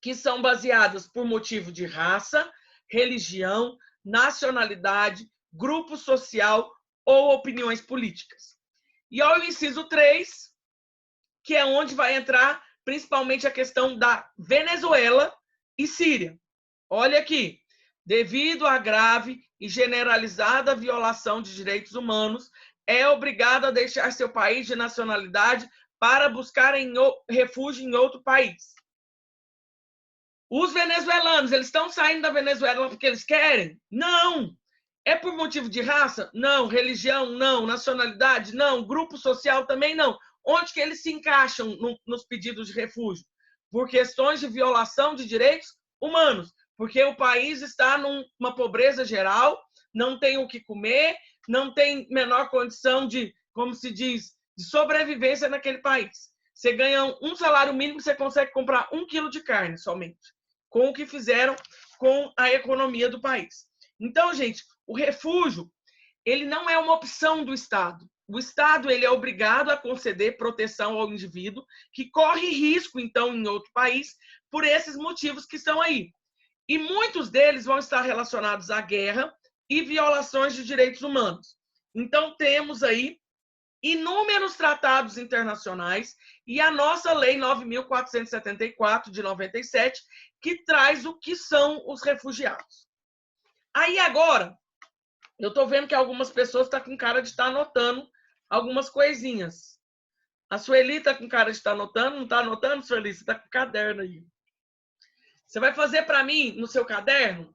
que são baseadas por motivo de raça, religião, nacionalidade, grupo social ou opiniões políticas. E ao inciso 3, que é onde vai entrar principalmente a questão da Venezuela e Síria. Olha aqui, devido à grave e generalizada violação de direitos humanos, é obrigado a deixar seu país de nacionalidade para buscar refúgio em outro país. Os venezuelanos, eles estão saindo da Venezuela porque eles querem? Não! É por motivo de raça? Não. Religião? Não. Nacionalidade? Não. Grupo social? Também não. Onde que eles se encaixam nos pedidos de refúgio? Por questões de violação de direitos humanos. Porque o país está numa pobreza geral, não tem o que comer, não tem menor condição de, como se diz, de sobrevivência naquele país. Você ganha um salário mínimo, você consegue comprar 1 quilo de carne somente, com o que fizeram com a economia do país. Então, gente, o refúgio, ele não é uma opção do Estado. O Estado, ele é obrigado a conceder proteção ao indivíduo que corre risco, então, em outro país, por esses motivos que estão aí. E muitos deles vão estar relacionados à guerra e violações de direitos humanos. Então, temos aí inúmeros tratados internacionais e a nossa Lei 9.474, de 97, que traz o que são os refugiados. Aí, agora, eu estou vendo que algumas pessoas estão com cara de estar anotando algumas coisinhas. A Sueli está com cara de estar anotando, não está anotando, Sueli? Você está com o caderno aí. Você vai fazer para mim, no seu caderno,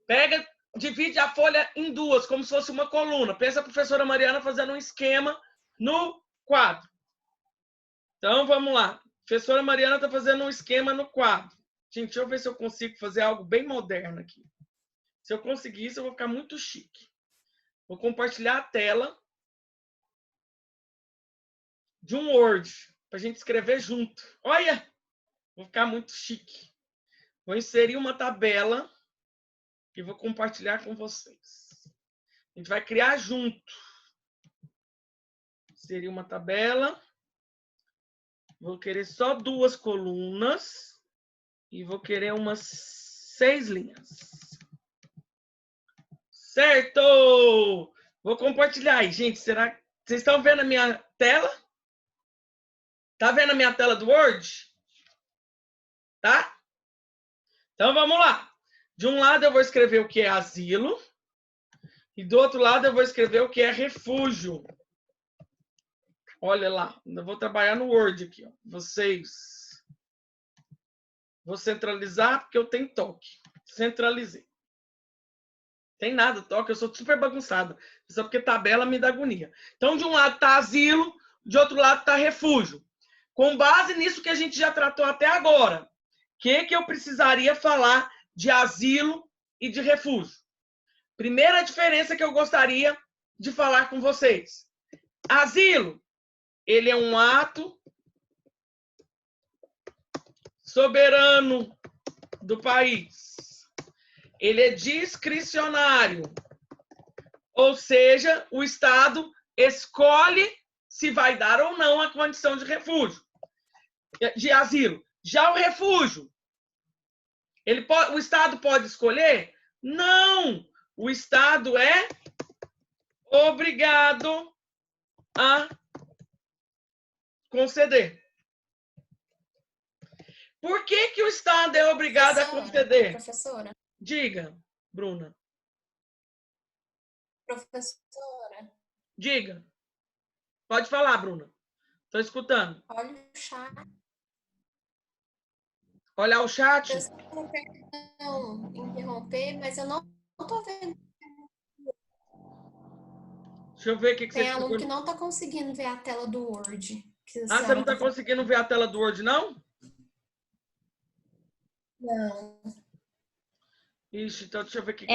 pega, divide a folha em duas, como se fosse uma coluna. Pensa a professora Mariana fazendo um esquema no quadro. Então, vamos lá. A professora Mariana está fazendo um esquema no quadro. Gente, deixa eu ver se eu consigo fazer algo bem moderno aqui. Se eu conseguir isso, eu vou ficar muito chique. Vou compartilhar a tela de um Word, para a gente escrever junto. Olha! Vou ficar muito chique. Vou inserir uma tabela e vou compartilhar com vocês. A gente vai criar junto. Inserir uma tabela. Vou querer só 2 colunas e vou querer umas 6 linhas. Certo! Vou compartilhar aí, gente. Será que vocês estão vendo a minha tela? Tá vendo a minha tela do Word? Tá? Então, vamos lá. De um lado, eu vou escrever o que é asilo. E do outro lado, eu vou escrever o que é refúgio. Olha lá. Eu vou trabalhar no Word aqui. Ó. Vocês. Vou centralizar, porque eu tenho toque. Centralizei. Tem nada, toque. Eu sou super bagunçada. Só porque tabela me dá agonia. Então, de um lado está asilo, de outro lado está refúgio. Com base nisso que a gente já tratou até agora, o que eu precisaria falar de asilo e de refúgio? Primeira diferença que eu gostaria de falar com vocês. Asilo, ele é um ato soberano do país. Ele é discricionário. Ou seja, o Estado escolhe se vai dar ou não a condição de refúgio, de asilo. Já o refúgio, o Estado pode escolher? Não! O Estado é obrigado a conceder. Por que o Estado é obrigado a conceder? Professora? Diga, Bruna. Professora? Diga. Pode falar, Bruna. Estou escutando. Olha o chat. Olhar o chat? Desculpa, perdão, interromper, mas eu não estou vendo. Deixa eu ver o que Tem você... aluno que não está conseguindo ver a tela do Word. Você não está conseguindo ver a tela do Word, não? Não. Ixi, então deixa eu ver o que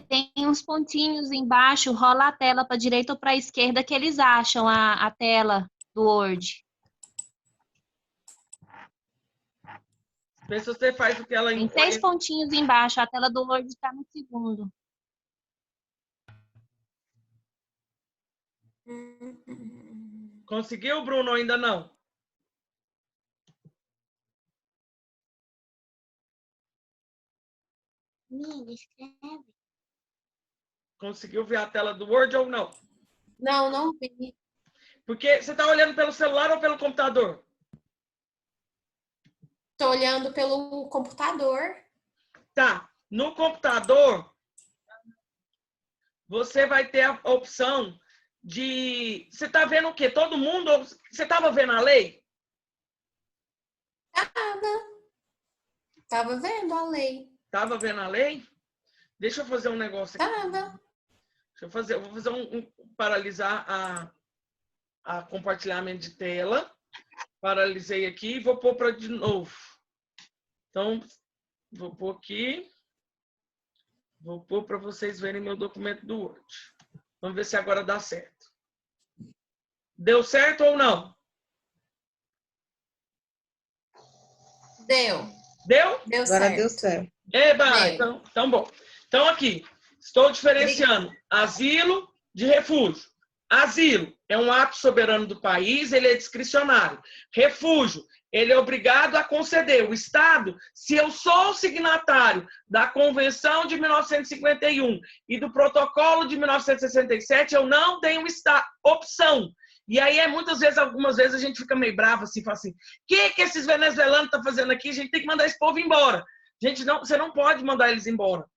tem uns pontinhos embaixo, rola a tela para a direita ou para a esquerda que eles acham a tela do Word. Vê se você faz o que ela Tem 6 pontinhos embaixo. A tela do Word está no segundo. Conseguiu, Bruno, ou ainda não? Amiga, escreve. Conseguiu ver a tela do Word ou não? Não, não vi. Porque você está olhando pelo celular ou pelo computador? Tô olhando pelo computador. Tá. No computador, você vai ter a opção de... Você está vendo o quê? Todo mundo? Você estava vendo a lei? Tava vendo a lei. Estava vendo a lei? Deixa eu fazer um negócio aqui. Tava. Eu vou fazer paralisar a compartilhamento de tela. Paralisei aqui e vou pôr para de novo. Então, vou pôr aqui. Vou pôr para vocês verem meu documento do Word. Vamos ver se agora dá certo. Deu certo ou não? Deu. Deu? Deu Agora certo. deu certo. Eba, Deu. então bom. Então aqui, estou diferenciando asilo de refúgio. Asilo é um ato soberano do país, ele é discricionário. Refúgio, ele é obrigado a conceder. O Estado, se eu sou signatário da Convenção de 1951 e do Protocolo de 1967, eu não tenho opção. E aí, muitas vezes, algumas vezes, a gente fica meio bravo assim, fala assim, o que esses venezuelanos estão fazendo aqui? A gente tem que mandar esse povo embora. Gente, não, você não pode mandar eles embora.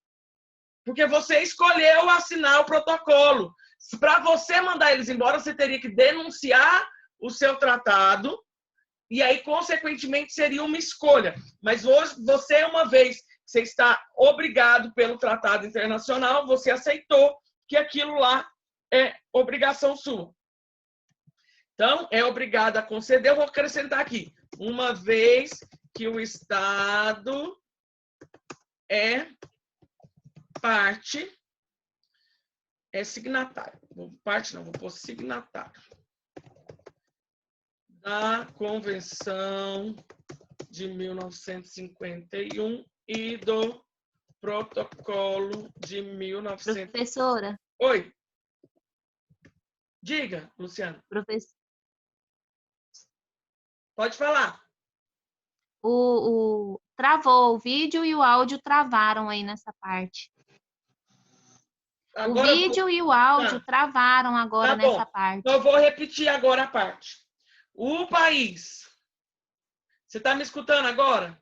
Porque você escolheu assinar o protocolo. Para você mandar eles embora, você teria que denunciar o seu tratado e aí, consequentemente, seria uma escolha. Mas hoje, você, uma vez que você está obrigado pelo tratado internacional, você aceitou que aquilo lá é obrigação sua. Então, é obrigado a conceder. Eu vou acrescentar aqui. Uma vez que o Estado é parte, é signatário. Parte não, vou pôr signatário. Da Convenção de 1951 e do Protocolo de 1900. Professora. Oi. Diga, Luciana. Pode falar. Travou o vídeo e o áudio travaram aí nessa parte. Agora o vídeo e o áudio travaram agora nessa parte. Então, eu vou repetir agora a parte. O país. Você está me escutando agora?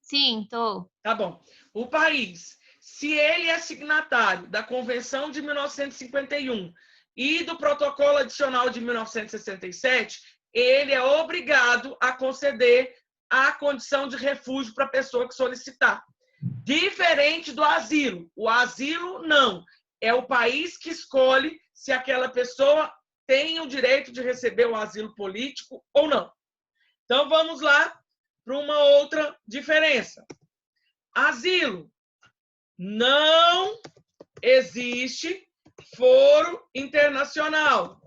Sim, tô. Tá bom. O país, se ele é signatário da Convenção de 1951 e do Protocolo Adicional de 1967, ele é obrigado a conceder a condição de refúgio para a pessoa que solicitar. Diferente do asilo. O asilo, não. É o país que escolhe se aquela pessoa tem o direito de receber o asilo político ou não. Então, vamos lá para uma outra diferença. Asilo. Não existe foro internacional.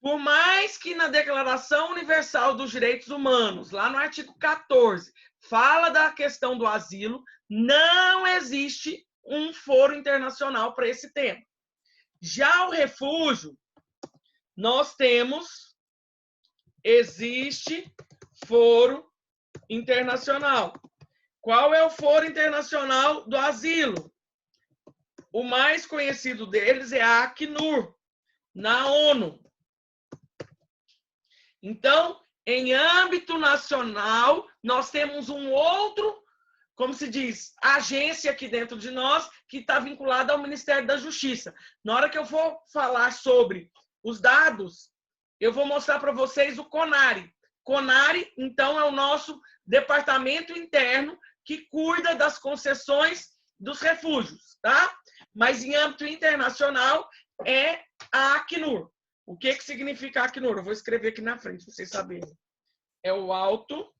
Por mais que na Declaração Universal dos Direitos Humanos, lá no artigo 14, fala da questão do asilo, não existe um foro internacional para esse tema. Já o refúgio, nós temos, existe foro internacional. Qual é o foro internacional do asilo? O mais conhecido deles é a Acnur, na ONU. Então, em âmbito nacional, nós temos um outro, como se diz, agência aqui dentro de nós, que está vinculada ao Ministério da Justiça. Na hora que eu for falar sobre os dados, eu vou mostrar para vocês o CONARE. CONARE, então, é o nosso departamento interno que cuida das concessões dos refúgios, tá? Mas em âmbito internacional é a Acnur. O que significa Acnur? Eu vou escrever aqui na frente, para vocês saberem. É o Alto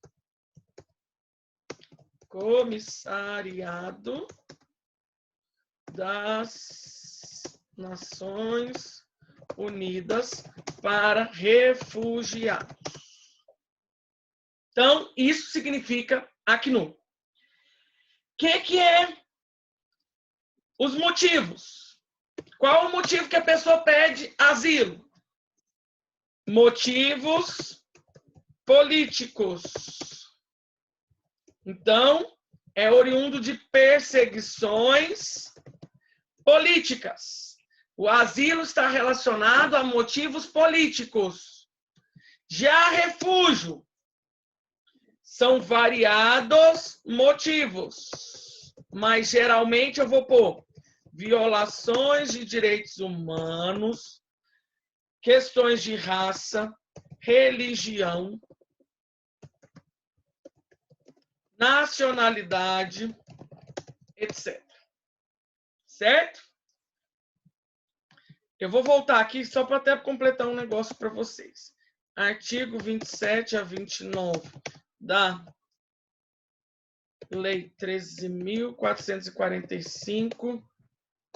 Comissariado das Nações Unidas para refugiados. Então, isso significa Acnur. O que é os motivos? Qual o motivo que a pessoa pede asilo? Motivos políticos. Então, é oriundo de perseguições políticas. O asilo está relacionado a motivos políticos. Já refúgio são variados motivos, mas geralmente eu vou pôr violações de direitos humanos, questões de raça, religião, nacionalidade, etc. Certo? Eu vou voltar aqui só para até completar um negócio para vocês. Artigo 27 a 29 da Lei 13.445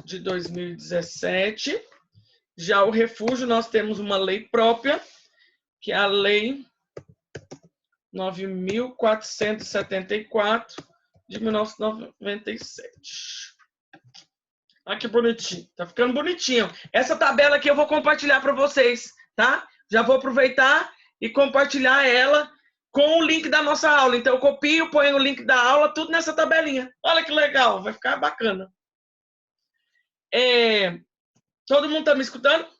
de 2017. Já o refúgio, nós temos uma lei própria, que é a Lei 9.474 de 1997. Olha que bonitinho. Tá ficando bonitinho. Essa tabela aqui eu vou compartilhar para vocês, tá? Já vou aproveitar e compartilhar ela com o link da nossa aula. Então, eu copio, ponho o link da aula, tudo nessa tabelinha. Olha que legal, vai ficar bacana. Todo mundo tá me escutando?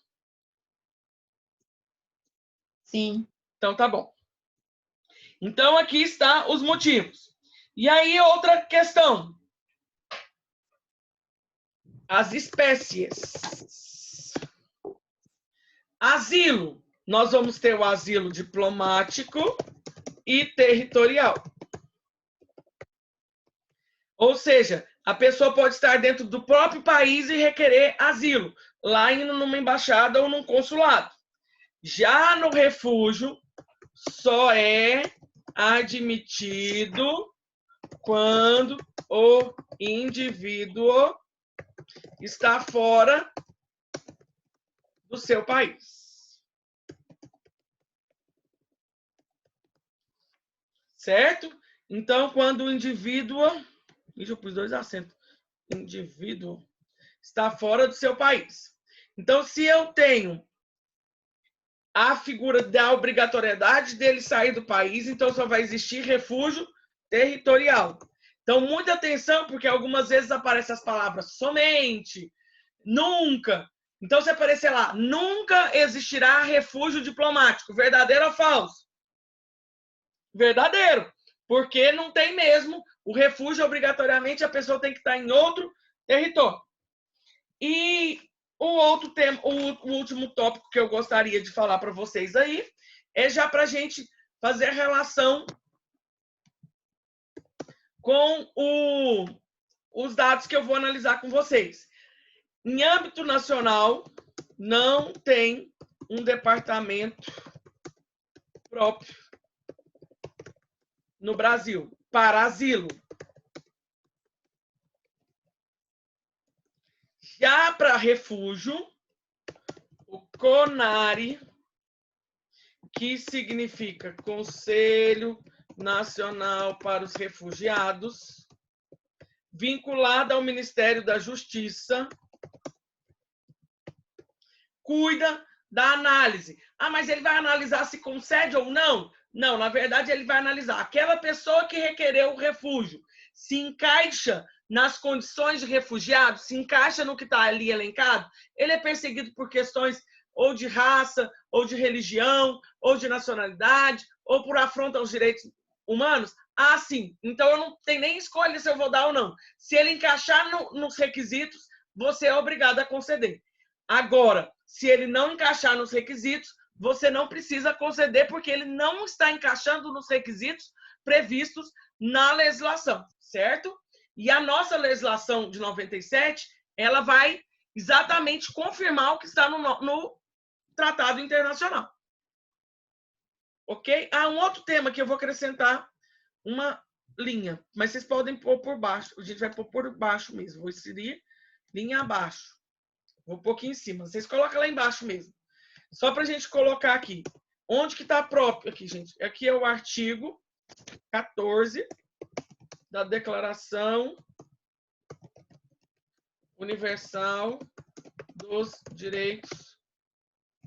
Sim. Então, tá bom. Então, aqui está os motivos. E aí, outra questão. As espécies. Asilo. Nós vamos ter o asilo diplomático e territorial. Ou seja, a pessoa pode estar dentro do próprio país e requerer asilo, lá indo numa embaixada ou num consulado. Já no refúgio, só é admitido quando o indivíduo está fora do seu país. Certo? Então, quando o indivíduo... eu pus 2 acentos. Indivíduo está fora do seu país. Então, se eu tenho a figura da obrigatoriedade dele sair do país, então só vai existir refúgio territorial. Então, muita atenção, porque algumas vezes aparecem as palavras somente, nunca. Então, se aparecer lá, nunca existirá refúgio diplomático. Verdadeiro ou falso? Verdadeiro. Porque não tem mesmo. O refúgio, obrigatoriamente, a pessoa tem que estar em outro território. E o outro tema, o último tópico que eu gostaria de falar para vocês aí, é já para a gente fazer a relação com os dados que eu vou analisar com vocês. Em âmbito nacional, não tem um departamento próprio no Brasil para asilo. Já para refúgio, o CONARE, que significa Conselho Nacional para os Refugiados, vinculado ao Ministério da Justiça, cuida da análise. Ah, mas ele vai analisar se concede ou não? Não, na verdade, ele vai analisar aquela pessoa que requereu o refúgio, se encaixa nas condições de refugiado, se encaixa no que está ali elencado, ele é perseguido por questões ou de raça, ou de religião, ou de nacionalidade, ou por afronta aos direitos humanos? Ah, sim. Então, eu não tenho nem escolha se eu vou dar ou não. Se ele encaixar nos requisitos, você é obrigado a conceder. Agora, se ele não encaixar nos requisitos, você não precisa conceder, porque ele não está encaixando nos requisitos previstos na legislação, certo? E a nossa legislação de 97, ela vai exatamente confirmar o que está no Tratado Internacional. Ok? Há um outro tema que eu vou acrescentar uma linha, mas vocês podem pôr por baixo. A gente vai pôr por baixo mesmo. Vou inserir linha abaixo. Vou pôr aqui em cima. Vocês colocam lá embaixo mesmo. Só para a gente colocar aqui. Onde que está próprio aqui, gente? Aqui é o artigo 14 da Declaração Universal dos Direitos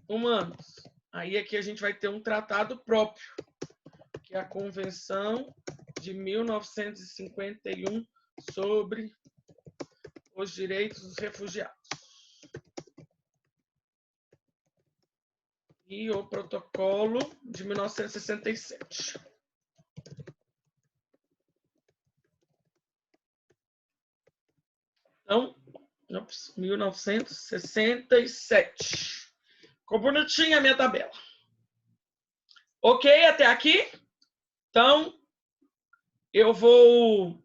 Humanos. Aí aqui a gente vai ter um tratado próprio, que é a Convenção de 1951 sobre os direitos dos refugiados. E o protocolo de 1967. Então, 1967. Ficou bonitinha a minha tabela. Ok até aqui? Então, eu vou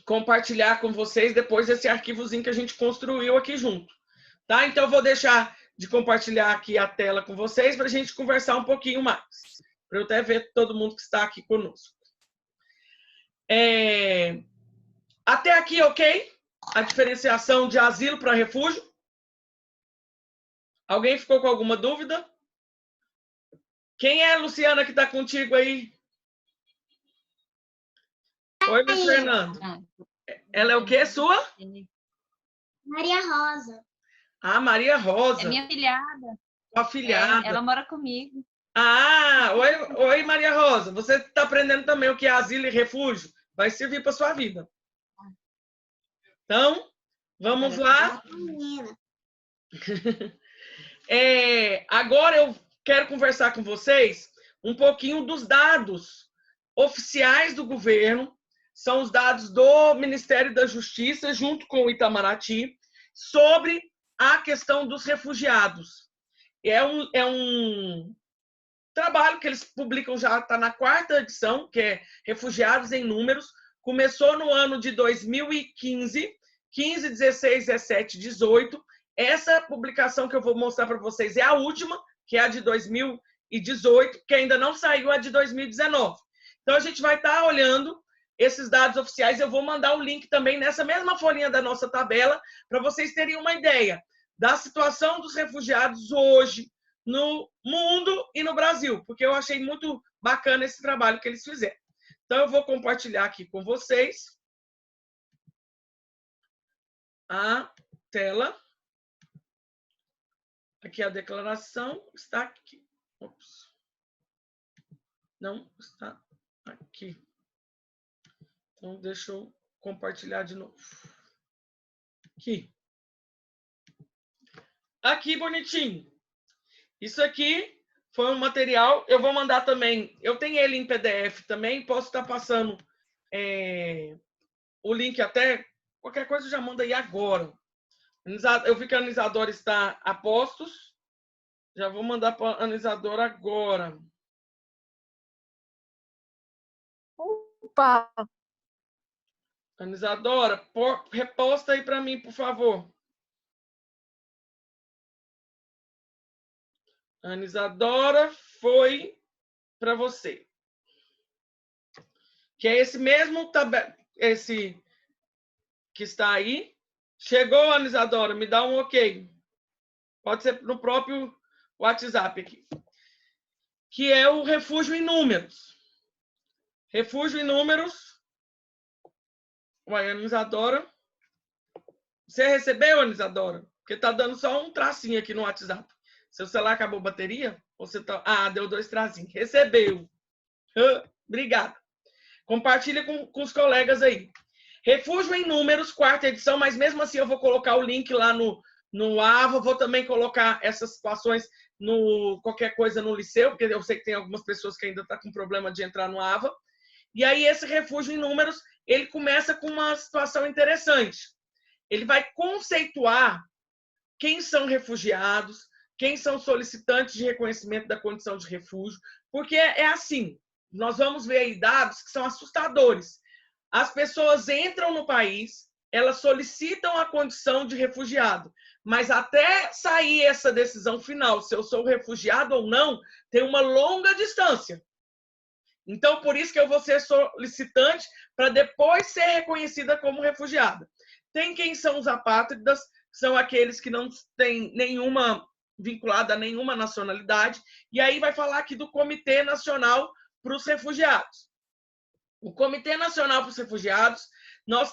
compartilhar com vocês depois esse arquivozinho que a gente construiu aqui junto. Tá? Então, eu vou deixar de compartilhar aqui a tela com vocês para a gente conversar um pouquinho mais. Para eu até ver todo mundo que está aqui conosco. Até aqui, ok? A diferenciação de asilo para refúgio? Alguém ficou com alguma dúvida? Quem é a Luciana que está contigo aí? Oi, Luiz Fernando. Ela é o quê, sua? Maria Rosa. Ah, Maria Rosa. É minha filhada. Sua afilhada. Ela mora comigo. Ah, oi, Maria Rosa. Você está aprendendo também o que é asilo e refúgio? Vai servir para sua vida. Então, vamos lá. Agora eu quero conversar com vocês um pouquinho dos dados oficiais do governo. São os dados do Ministério da Justiça, junto com o Itamaraty, sobre a questão dos refugiados. É um trabalho que eles publicam, já está na 4ª edição, que é Refugiados em Números. Começou no ano de 2015, 15, 16, 17, 18. Essa publicação que eu vou mostrar para vocês é a última, que é a de 2018, que ainda não saiu a de 2019. Então, a gente vai estar olhando esses dados oficiais. Eu vou mandar o link também nessa mesma folhinha da nossa tabela, para vocês terem uma ideia da situação dos refugiados hoje no mundo e no Brasil, porque eu achei muito bacana esse trabalho que eles fizeram. Então, eu vou compartilhar aqui com vocês a tela. Aqui a declaração está aqui. Ops. Não está aqui. Então, deixa eu compartilhar de novo. Aqui. Aqui, bonitinho. Isso aqui foi um material. Eu vou mandar também. Eu tenho ele em PDF também. Posso estar passando o link até. Qualquer coisa já manda aí agora. Eu vi que a Anisadora está a postos. Já vou mandar para a Anisadora agora. Opa! Anisadora, reposta aí para mim, por favor. Anisadora, foi para você. Que é esse mesmo esse que está aí. Chegou, Anisadora, me dá um ok. Pode ser no próprio WhatsApp aqui. Que é o refúgio em números. Refúgio em números. Ué, Anisadora. Você recebeu, Anisadora? Porque tá dando só um tracinho aqui no WhatsApp. Seu celular acabou a bateria? Ou você tá... Ah, deu 2 tracinhos. Recebeu. Obrigada. Compartilha com os colegas aí. Refúgio em números, 4ª edição, mas mesmo assim eu vou colocar o link lá no AVA, vou também colocar essas situações qualquer coisa no Liceu, porque eu sei que tem algumas pessoas que ainda estão com problema de entrar no AVA. E aí esse refúgio em números, ele começa com uma situação interessante. Ele vai conceituar quem são refugiados, quem são solicitantes de reconhecimento da condição de refúgio, porque é assim, nós vamos ver aí dados que são assustadores. As pessoas entram no país, elas solicitam a condição de refugiado, mas até sair essa decisão final, se eu sou refugiado ou não, tem uma longa distância. Então, por isso que eu vou ser solicitante para depois ser reconhecida como refugiada. Tem quem são os apátridas, são aqueles que não têm nenhuma vinculada a nenhuma nacionalidade. E aí vai falar aqui do Comitê Nacional para os Refugiados. O Comitê Nacional para os Refugiados, nós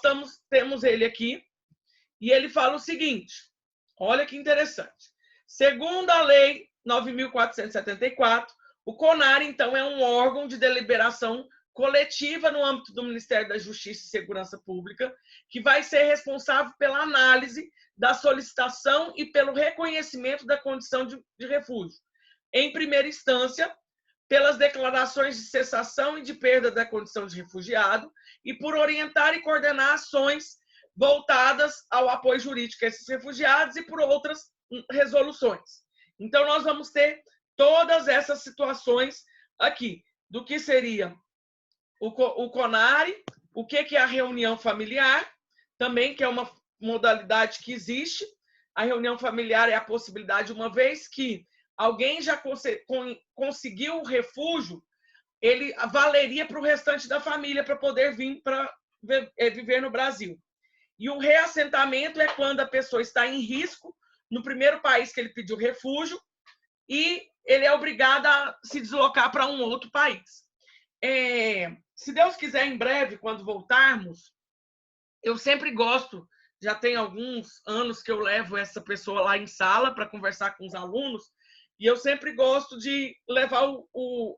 temos ele aqui, e ele fala o seguinte, olha que interessante. Segundo a Lei 9.474, o CONAR, então, é um órgão de deliberação coletiva no âmbito do Ministério da Justiça e Segurança Pública, que vai ser responsável pela análise da solicitação e pelo reconhecimento da condição de refúgio. Em primeira instância, pelas declarações de cessação e de perda da condição de refugiado e por orientar e coordenar ações voltadas ao apoio jurídico a esses refugiados e por outras resoluções. Então, nós vamos ter todas essas situações aqui, do que seria o CONARE, o que é a reunião familiar, também, que é uma modalidade que existe. A reunião familiar é a possibilidade, uma vez que alguém já conseguiu o refúgio, ele valeria para o restante da família para poder vir para viver no Brasil. E o reassentamento é quando a pessoa está em risco no primeiro país que ele pediu refúgio e ele é obrigado a se deslocar para um outro país. Se Deus quiser, em breve, quando voltarmos, eu sempre gosto, já tem alguns anos que eu levo essa pessoa lá em sala para conversar com os alunos, e eu sempre gosto de levar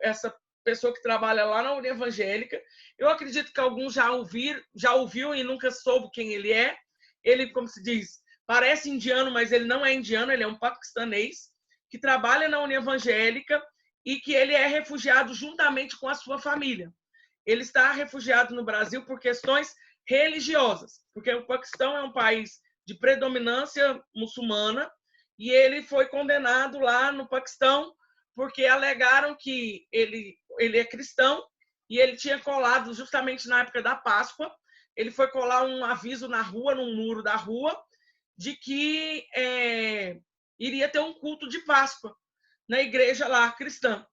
essa pessoa que trabalha lá na União Evangélica. Eu acredito que alguns já ouviu e nunca soube quem ele é. Ele, como se diz, parece indiano, mas ele não é indiano, ele é um paquistanês que trabalha na União Evangélica e que ele é refugiado juntamente com a sua família. Ele está refugiado no Brasil por questões religiosas, porque o Paquistão é um país de predominância muçulmana e ele foi condenado lá no Paquistão porque alegaram que ele é cristão e ele tinha colado, justamente na época da Páscoa, ele foi colar um aviso na rua, num muro da rua, de que iria ter um culto de Páscoa na igreja lá cristã.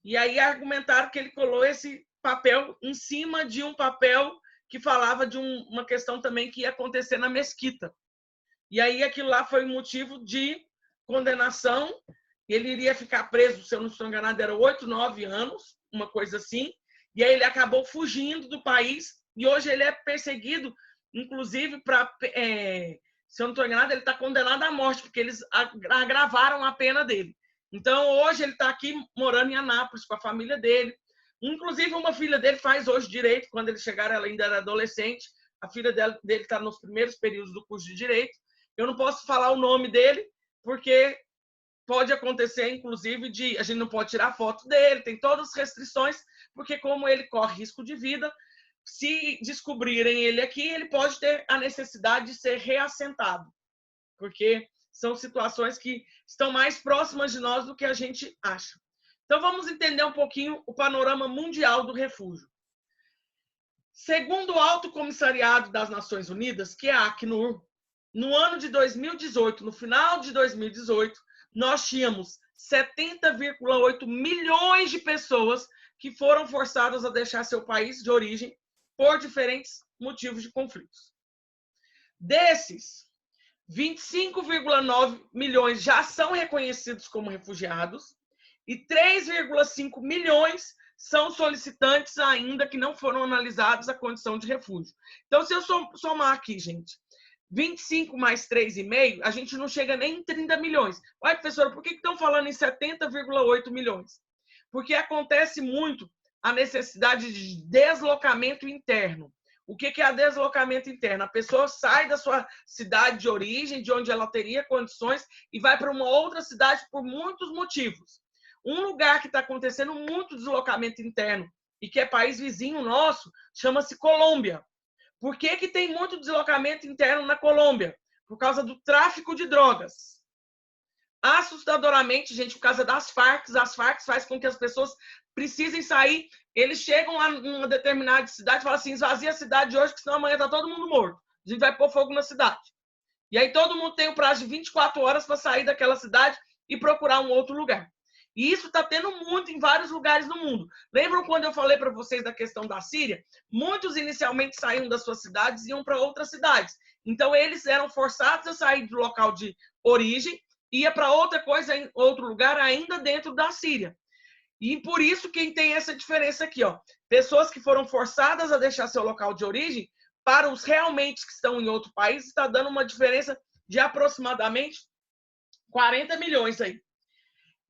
E aí argumentaram que ele colou esse papel em cima de um papel que falava de uma questão também que ia acontecer na mesquita. E aí aquilo lá foi motivo de condenação. Ele iria ficar preso, se eu não estou enganado, era 8, 9 anos, uma coisa assim. E aí ele acabou fugindo do país e hoje ele é perseguido, inclusive, se eu não estou enganado, ele está condenado à morte, porque eles agravaram a pena dele. Então, hoje ele está aqui morando em Anápolis com a família dele. Inclusive, uma filha dele faz hoje direito. Quando eles chegaram, ela ainda era adolescente. A filha dele está nos primeiros períodos do curso de direito. Eu não posso falar o nome dele, porque pode acontecer, inclusive, a gente não pode tirar foto dele, tem todas as restrições, porque como ele corre risco de vida, se descobrirem ele aqui, ele pode ter a necessidade de ser reassentado, porque são situações que estão mais próximas de nós do que a gente acha. Então, vamos entender um pouquinho o panorama mundial do refúgio. Segundo o Alto Comissariado das Nações Unidas, que é a Acnur, no ano de 2018, no final de 2018, nós tínhamos 70,8 milhões de pessoas que foram forçadas a deixar seu país de origem por diferentes motivos de conflitos. Desses, 25,9 milhões já são reconhecidos como refugiados e 3,5 milhões são solicitantes ainda que não foram analisados a condição de refúgio. Então, se eu somar aqui, gente, 25 mais 3,5, a gente não chega nem em 30 milhões. Uai, professora, por que estão falando em 70,8 milhões? Porque acontece muito a necessidade de deslocamento interno. O que é deslocamento interno? A pessoa sai da sua cidade de origem, de onde ela teria condições, e vai para uma outra cidade por muitos motivos. Um lugar que está acontecendo muito deslocamento interno e que é país vizinho nosso, chama-se Colômbia. Por que tem muito deslocamento interno na Colômbia? Por causa do tráfico de drogas. Assustadoramente, gente, por causa das Farc. As Farc faz com que as pessoas precisem sair. Eles chegam lá numa determinada cidade e falam assim, esvazia a cidade hoje, que senão amanhã está todo mundo morto. A gente vai pôr fogo na cidade. E aí todo mundo tem o prazo de 24 horas para sair daquela cidade e procurar um outro lugar. E isso está tendo muito em vários lugares do mundo. Lembram quando eu falei para vocês da questão da Síria? Muitos inicialmente saíam das suas cidades e iam para outras cidades. Então, eles eram forçados a sair do local de origem ia para outra coisa, em outro lugar, ainda dentro da Síria. E por isso que tem essa diferença aqui, ó. Pessoas que foram forçadas a deixar seu local de origem, para os realmente que estão em outro país, está dando uma diferença de aproximadamente 40 milhões aí.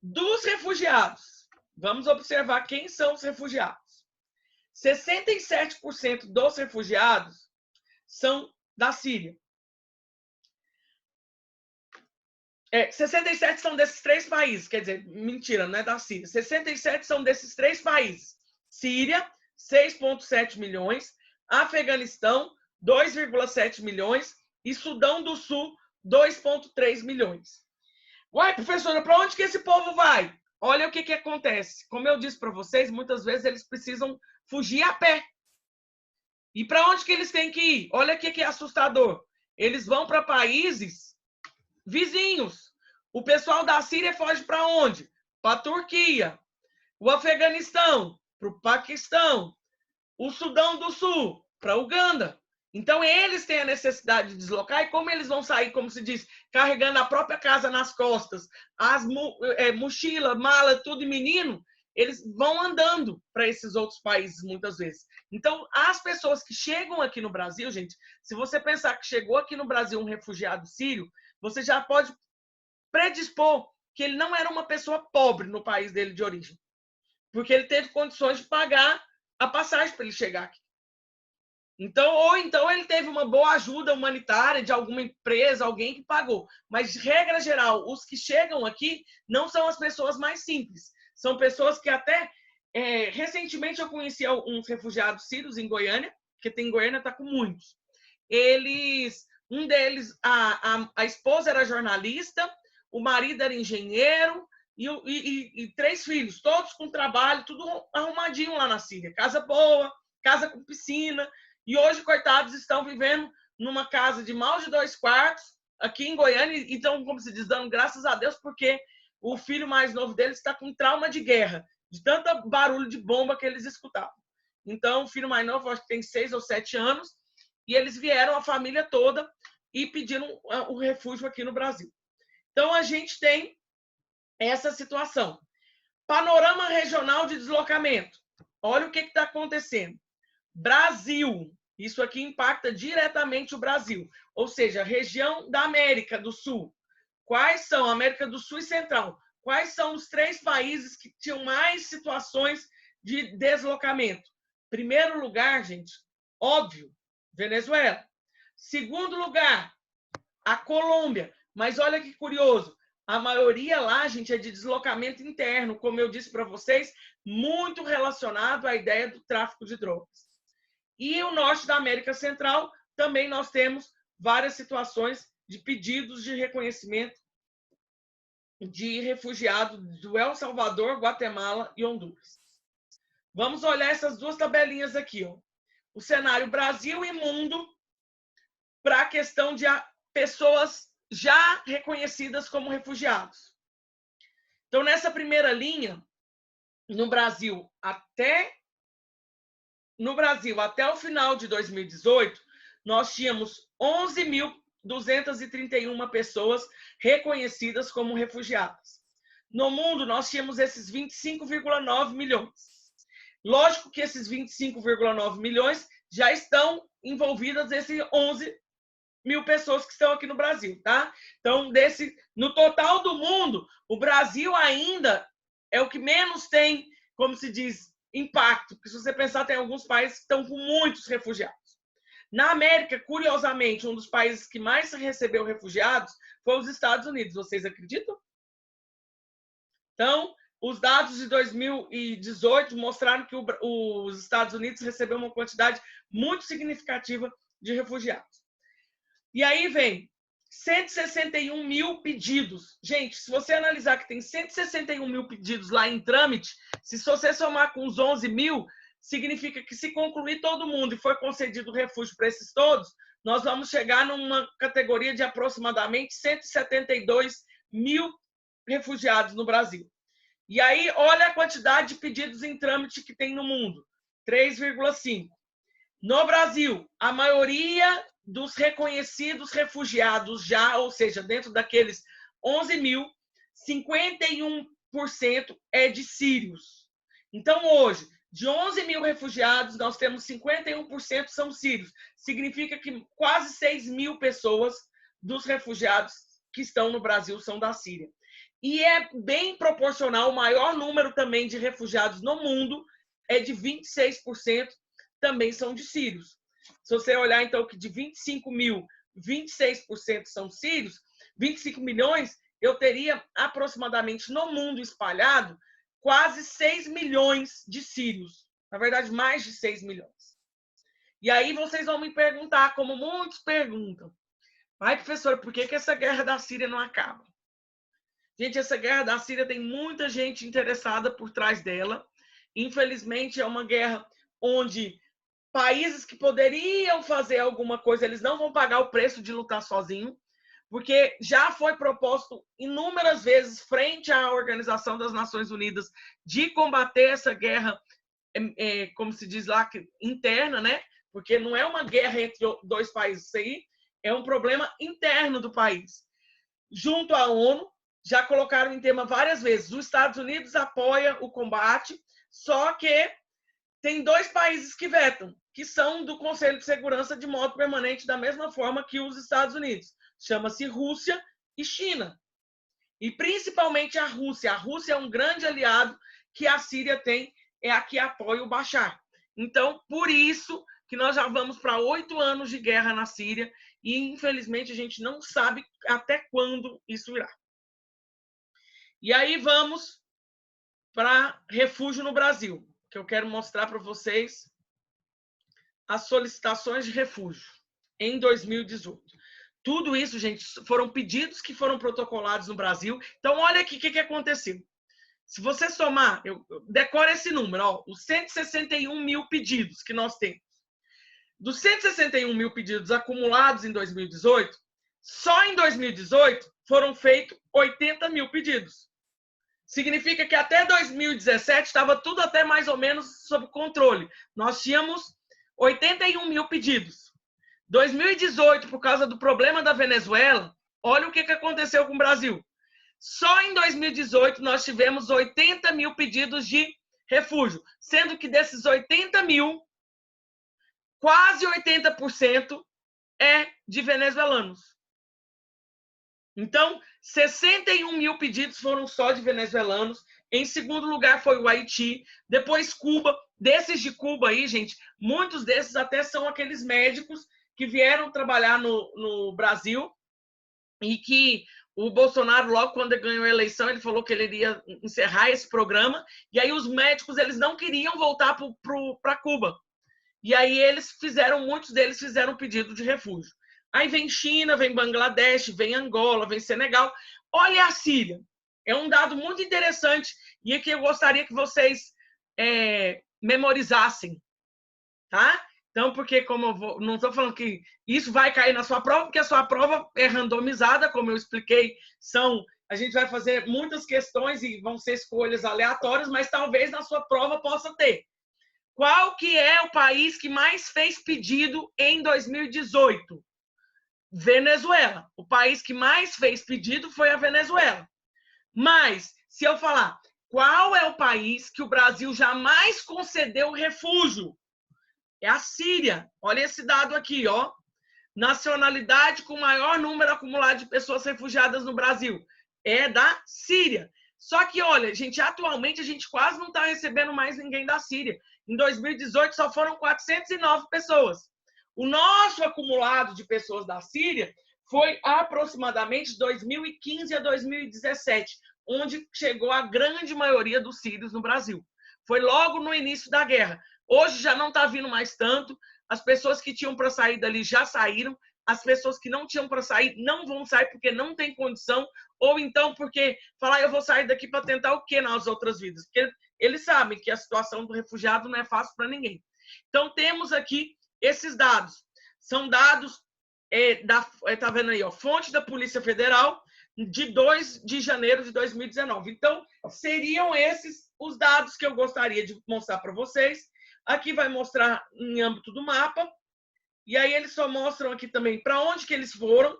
Dos refugiados, vamos observar quem são os refugiados. 67% dos refugiados são da Síria. 67 são desses 3 países, quer dizer, mentira, não é da Síria. 67 são desses 3 países. Síria, 6,7 milhões. Afeganistão, 2,7 milhões. E Sudão do Sul, 2,3 milhões. Uai, professora, para onde que esse povo vai? Olha o que acontece. Como eu disse para vocês, muitas vezes eles precisam fugir a pé. E para onde que eles têm que ir? Olha o que é assustador. Eles vão para países vizinhos. O pessoal da Síria foge para onde? Para a Turquia. O Afeganistão, para o Paquistão. O Sudão do Sul, para Uganda. Então, eles têm a necessidade de deslocar. E como eles vão sair, como se diz, carregando a própria casa nas costas, as mochila, mala, tudo menino, eles vão andando para esses outros países muitas vezes. Então, as pessoas que chegam aqui no Brasil, gente, se você pensar que chegou aqui no Brasil um refugiado sírio, você já pode predispor que ele não era uma pessoa pobre no país dele de origem, porque ele teve condições de pagar a passagem para ele chegar aqui. Então, ou então ele teve uma boa ajuda humanitária de alguma empresa, alguém que pagou. Mas, de regra geral, os que chegam aqui não são as pessoas mais simples. São pessoas que até... recentemente eu conheci uns refugiados sírios em Goiânia, porque em Goiânia está com muitos. Um deles, a esposa era jornalista, o marido era engenheiro e 3 filhos, todos com trabalho, tudo arrumadinho lá na Síria. Casa boa, casa com piscina. E hoje, coitados, estão vivendo numa casa de mal de 2 quartos, aqui em Goiânia, e estão, como se diz, dando graças a Deus, porque o filho mais novo deles está com trauma de guerra, de tanto barulho de bomba que eles escutavam. Então, o filho mais novo, acho que tem 6 ou 7 anos, e eles vieram, a família toda, e pediram o refúgio aqui no Brasil. Então, a gente tem essa situação. Panorama regional de deslocamento. Olha o que está acontecendo. Brasil. Isso aqui impacta diretamente o Brasil. Ou seja, região da América do Sul. Quais são, América do Sul e Central, quais são os 3 países que tinham mais situações de deslocamento? Primeiro lugar, gente, óbvio, Venezuela. Segundo lugar, a Colômbia. Mas olha que curioso, a maioria lá, gente, é de deslocamento interno, como eu disse para vocês, muito relacionado à ideia do tráfico de drogas. E o norte da América Central, também nós temos várias situações de pedidos de reconhecimento de refugiados do El Salvador, Guatemala e Honduras. Vamos olhar essas 2 tabelinhas aqui, ó. O cenário Brasil e mundo para a questão de pessoas já reconhecidas como refugiados. Então, nessa primeira linha, no Brasil até o final de 2018, nós tínhamos 11.231 pessoas reconhecidas como refugiadas. No mundo, nós tínhamos esses 25,9 milhões. Lógico que esses 25,9 milhões já estão envolvidas esses 11 mil pessoas que estão aqui no Brasil, tá? Então, no total do mundo, o Brasil ainda é o que menos tem, como se diz, impacto, porque se você pensar, tem alguns países que estão com muitos refugiados. Na América, curiosamente, um dos países que mais recebeu refugiados foi os Estados Unidos. Vocês acreditam? Então, os dados de 2018 mostraram que os Estados Unidos recebeu uma quantidade muito significativa de refugiados. E aí vem 161 mil pedidos. Gente, se você analisar que tem 161 mil pedidos lá em trâmite, se você somar com os 11 mil, significa que se concluir todo mundo e for concedido refúgio para esses todos, nós vamos chegar numa categoria de aproximadamente 172 mil refugiados no Brasil. E aí, olha a quantidade de pedidos em trâmite que tem no mundo, 3,5. No Brasil, a maioria dos reconhecidos refugiados já, ou seja, dentro daqueles 11 mil, 51% é de sírios. Então, hoje, de 11 mil refugiados, nós temos 51% são sírios. Significa que quase 6 mil pessoas dos refugiados que estão no Brasil são da Síria. E é bem proporcional, o maior número também de refugiados no mundo é de 26%, também são de sírios. Se você olhar, então, que de 25 mil, 26% são sírios, 25 milhões, eu teria aproximadamente no mundo espalhado quase 6 milhões de sírios. Na verdade, mais de 6 milhões. E aí vocês vão me perguntar, como muitos perguntam, ai, professora, por que essa guerra da Síria não acaba? Gente, essa guerra da Síria tem muita gente interessada por trás dela. Infelizmente, é uma guerra onde países que poderiam fazer alguma coisa, eles não vão pagar o preço de lutar sozinho, porque já foi proposto inúmeras vezes frente à Organização das Nações Unidas de combater essa guerra, como se diz lá, interna, né? Porque não é uma guerra entre dois países, isso aí é um problema interno do país. Junto à ONU, já colocaram em tema várias vezes, os Estados Unidos apoia o combate, só que tem 2 países que vetam, que são do Conselho de Segurança de modo permanente, da mesma forma que os Estados Unidos. Chama-se Rússia e China. E principalmente a Rússia. A Rússia é um grande aliado que a Síria tem, é a que apoia o Bashar. Então, por isso que nós já vamos para 8 anos de guerra na Síria e, infelizmente, a gente não sabe até quando isso irá. E aí vamos para refúgio no Brasil, que eu quero mostrar para vocês as solicitações de refúgio em 2018. Tudo isso, gente, foram pedidos que foram protocolados no Brasil. Então, olha aqui o que aconteceu. Se você somar, decora esse número, ó, os 161 mil pedidos que nós temos. Dos 161 mil pedidos acumulados em 2018, só em 2018 foram feitos 80 mil pedidos. Significa que até 2017 estava tudo até mais ou menos sob controle. Nós tínhamos 81 mil pedidos. 2018, por causa do problema da Venezuela, olha o que aconteceu com o Brasil. Só em 2018 nós tivemos 80 mil pedidos de refúgio, sendo que desses 80 mil, quase 80% é de venezuelanos. Então, 61 mil pedidos foram só de venezuelanos. Em segundo lugar foi o Haiti, depois Cuba. Desses de Cuba aí, gente, muitos desses até são aqueles médicos que vieram trabalhar no Brasil e que o Bolsonaro, logo quando ele ganhou a eleição, ele falou que ele iria encerrar esse programa. E aí os médicos, eles não queriam voltar para Cuba. E aí muitos deles fizeram pedido de refúgio. Aí vem China, vem Bangladesh, vem Angola, vem Senegal. Olha a Síria. É um dado muito interessante e que eu gostaria que vocês memorizassem. Tá? Então, porque como não estou falando que isso vai cair na sua prova, porque a sua prova é randomizada, como eu expliquei, a gente vai fazer muitas questões e vão ser escolhas aleatórias, mas talvez na sua prova possa ter. Qual que é o país que mais fez pedido em 2018? Venezuela. O país que mais fez pedido foi a Venezuela. Mas, se eu falar, qual é o país que o Brasil jamais concedeu refúgio? É a Síria. Olha esse dado aqui, ó. Nacionalidade com maior número acumulado de pessoas refugiadas no Brasil. É da Síria. Só que, olha, gente, atualmente a gente quase não está recebendo mais ninguém da Síria. Em 2018 só foram 409 pessoas. O nosso acumulado de pessoas da Síria foi aproximadamente de 2015 a 2017, onde chegou a grande maioria dos sírios no Brasil. Foi logo no início da guerra. Hoje já não está vindo mais tanto. As pessoas que tinham para sair dali já saíram. As pessoas que não tinham para sair não vão sair porque não tem condição. Ou então porque falar, eu vou sair daqui para tentar o quê nas outras vidas? Porque eles sabem que a situação do refugiado não é fácil para ninguém. Então, temos aqui esses dados. São dados, tá vendo aí, ó, fonte da Polícia Federal, de 2 de janeiro de 2019. Então, seriam esses os dados que eu gostaria de mostrar para vocês. Aqui vai mostrar em âmbito do mapa. E aí eles só mostram aqui também para onde que eles foram.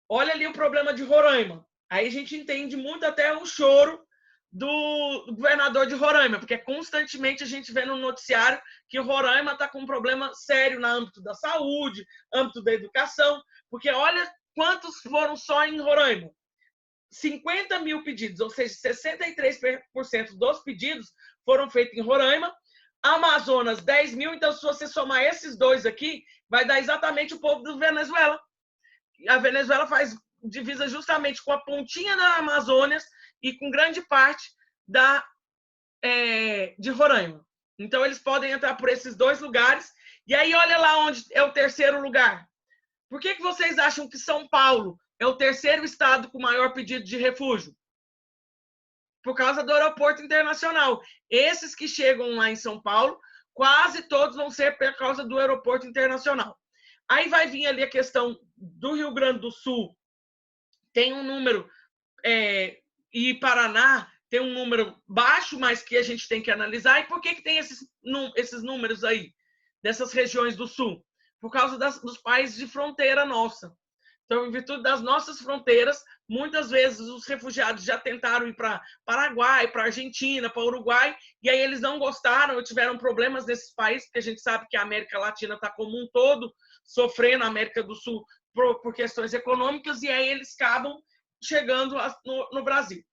Olha ali o problema de Roraima. Aí a gente entende muito até o choro do governador de Roraima, porque constantemente a gente vê no noticiário que Roraima está com um problema sério no âmbito da saúde, âmbito da educação, porque olha quantos foram só em Roraima. 50 mil pedidos, ou seja, 63% dos pedidos foram feitos em Roraima. Amazonas, 10 mil. Então, se você somar esses dois aqui, vai dar exatamente o povo da Venezuela. A Venezuela faz divisa justamente com a pontinha da Amazônia e com grande parte de Roraima. Então, eles podem entrar por esses dois lugares. E aí, olha lá onde é o terceiro lugar. Por que vocês acham que São Paulo é o terceiro estado com maior pedido de refúgio? Por causa do aeroporto internacional. Esses que chegam lá em São Paulo, quase todos vão ser por causa do aeroporto internacional. Aí vai vir ali a questão do Rio Grande do Sul, tem um número, e Paraná tem um número baixo, mas que a gente tem que analisar. E por que tem esses números aí, dessas regiões do Sul? Por causa dos países de fronteira nossa. Então, em virtude das nossas fronteiras, muitas vezes os refugiados já tentaram ir para Paraguai, para Argentina, para Uruguai, e aí eles não gostaram ou tiveram problemas nesses países, porque a gente sabe que a América Latina está como um todo sofrendo, a América do Sul, por questões econômicas, e aí eles acabam chegando no Brasil.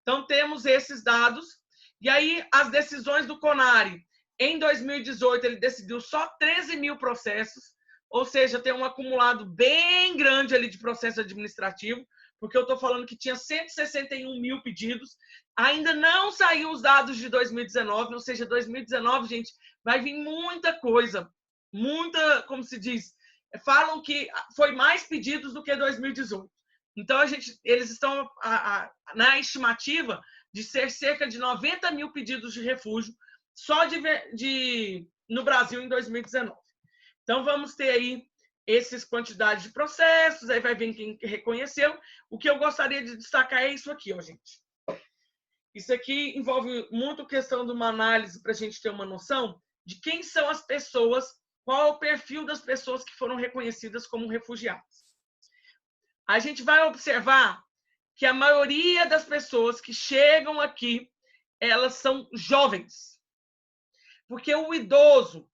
Então, temos esses dados. E aí, as decisões do CONARE. Em 2018, ele decidiu só 13 mil processos, ou seja, tem um acumulado bem grande ali de processo administrativo, porque eu estou falando que tinha 161 mil pedidos. Ainda não saiu os dados de 2019, ou seja, 2019, gente, vai vir muita coisa. Muita, como se diz, falam que foi mais pedidos do que 2018. Então, eles estão na estimativa de ser cerca de 90 mil pedidos de refúgio só no Brasil em 2019. Então, vamos ter aí essas quantidades de processos, aí vai vir quem reconheceu. O que eu gostaria de destacar é isso aqui, ó, gente. Isso aqui envolve muito a questão de uma análise para a gente ter uma noção de quem são as pessoas, qual é o perfil das pessoas que foram reconhecidas como refugiadas. A gente vai observar que a maioria das pessoas que chegam aqui, elas são jovens. Porque o idoso,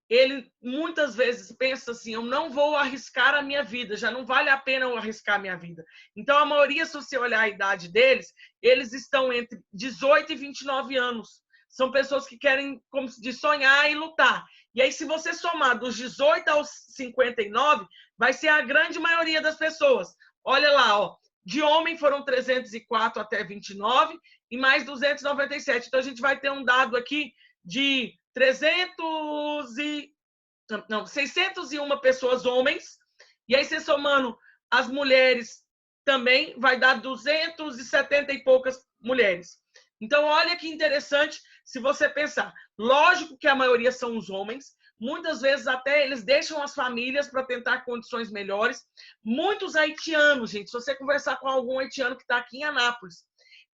ele muitas vezes pensa assim, eu não vou arriscar a minha vida, já não vale a pena eu arriscar a minha vida. Então, a maioria, se você olhar a idade deles, eles estão entre 18 e 29 anos. São pessoas que querem, como se diz, sonhar e lutar. E aí, se você somar dos 18 aos 59, vai ser a grande maioria das pessoas. Olha lá, ó, de homem foram 304 até 29 e mais 297. Então, a gente vai ter um dado aqui de 601 pessoas homens, e aí você somando as mulheres também vai dar 270 e poucas mulheres. Então, olha que interessante se você pensar. Lógico que a maioria são os homens, muitas vezes até eles deixam as famílias para tentar condições melhores. Muitos haitianos, gente, se você conversar com algum haitiano que está aqui em Anápolis,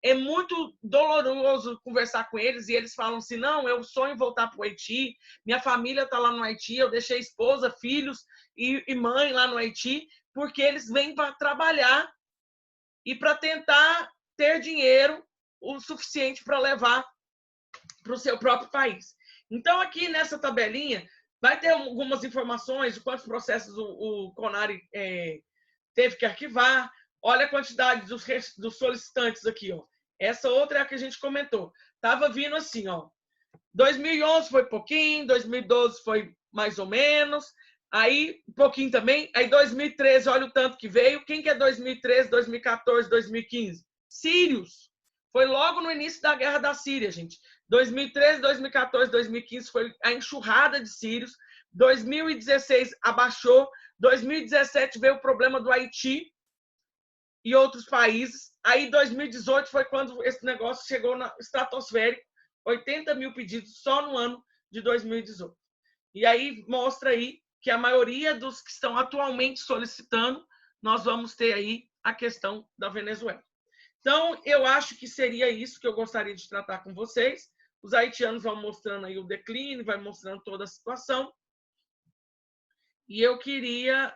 é muito doloroso conversar com eles e eles falam assim, não, eu sonho em voltar para o Haiti, minha família está lá no Haiti, eu deixei esposa, filhos e mãe lá no Haiti, porque eles vêm para trabalhar e para tentar ter dinheiro o suficiente para levar para o seu próprio país. Então, aqui nessa tabelinha, vai ter algumas informações de quantos processos o CONARE teve que arquivar. Olha a quantidade dos solicitantes aqui, ó. Essa outra é a que a gente comentou. Estava vindo assim, ó. 2011 foi pouquinho, 2012 foi mais ou menos, aí um pouquinho também. Aí 2013, olha o tanto que veio. Quem que é 2013, 2014, 2015? Sírios. Foi logo no início da guerra da Síria, gente. 2013, 2014, 2015 foi a enxurrada de sírios. 2016 abaixou. 2017 veio o problema do Haiti e outros países. Aí 2018 foi quando esse negócio chegou na estratosférica, 80 mil pedidos só no ano de 2018. E aí mostra aí que a maioria dos que estão atualmente solicitando, nós vamos ter aí a questão da Venezuela. Então, eu acho que seria isso que eu gostaria de tratar com vocês. Os haitianos vão mostrando aí o declínio, vai mostrando toda a situação. E eu queria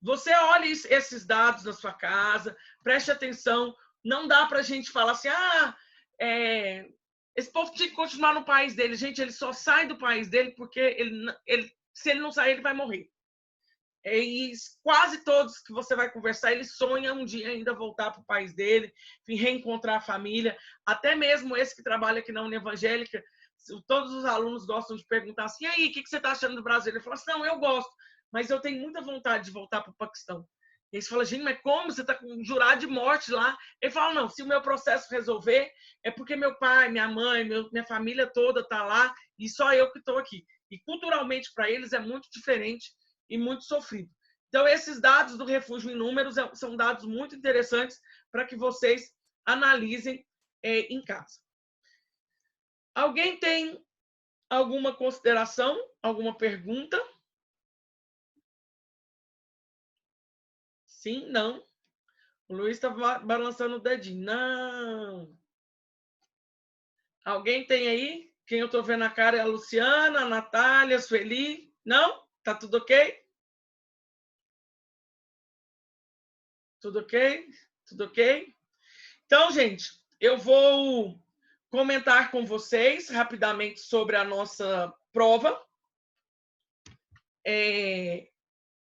Você olhe esses dados na sua casa, preste atenção. Não dá para a gente falar assim, esse povo tinha que continuar no país dele. Gente, ele só sai do país dele porque se ele não sair, ele vai morrer. E quase todos que você vai conversar, ele sonha um dia ainda voltar para o país dele, reencontrar a família. Até mesmo esse que trabalha aqui na União Evangélica, todos os alunos gostam de perguntar assim, e aí, o que você está achando do Brasil? Ele fala assim, não, eu gosto, mas eu tenho muita vontade de voltar para o Paquistão. E eles falam, gente, mas como? Você está com um jurado de morte lá? Ele fala, não, se o meu processo resolver, é porque meu pai, minha mãe, minha família toda está lá e só eu que estou aqui. E culturalmente, para eles, é muito diferente e muito sofrido. Então, esses dados do Refúgio em Números são dados muito interessantes para que vocês analisem em casa. Alguém tem alguma consideração, alguma pergunta? Sim, não. O Luiz está balançando o dedinho. Não. Alguém tem aí? Quem eu estou vendo a cara é a Luciana, a Natália, a Sueli. Não? Tá tudo ok? Tudo ok? Tudo ok? Então, gente, eu vou comentar com vocês rapidamente sobre a nossa prova.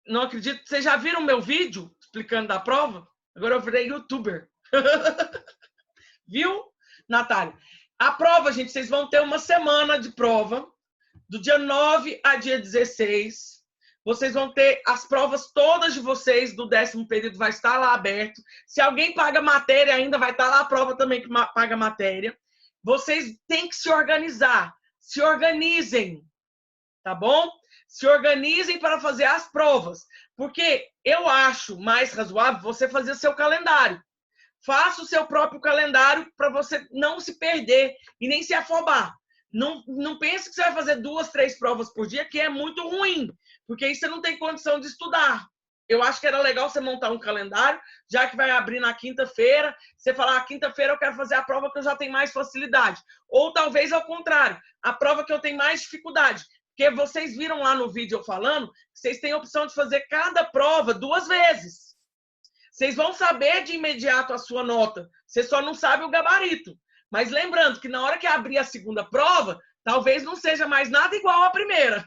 Não acredito. Vocês já viram meu vídeo explicando da prova? Agora eu virei youtuber. Viu, Natália? A prova, gente, vocês vão ter uma semana de prova, do dia 9 a dia 16. Vocês vão ter as provas todas de vocês do 10º período, vai estar lá aberto. Se alguém paga matéria, ainda vai estar lá a prova também que paga matéria. Vocês têm que se organizar. Se organizem, tá bom? Se organizem para fazer as provas. Porque eu acho mais razoável você fazer seu calendário. Faça o seu próprio calendário para você não se perder e nem se afobar. Não pense que você vai fazer 2, 3 provas por dia, que é muito ruim, porque aí você não tem condição de estudar. Eu acho que era legal você montar um calendário, já que vai abrir na quinta-feira, você falar, quinta-feira eu quero fazer a prova que eu já tenho mais facilidade. Ou talvez ao contrário, a prova que eu tenho mais dificuldade. Porque vocês viram lá no vídeo eu falando, vocês têm a opção de fazer cada prova 2 vezes. Vocês vão saber de imediato a sua nota. Você só não sabe o gabarito. Mas lembrando que na hora que abrir a segunda prova, talvez não seja mais nada igual à primeira.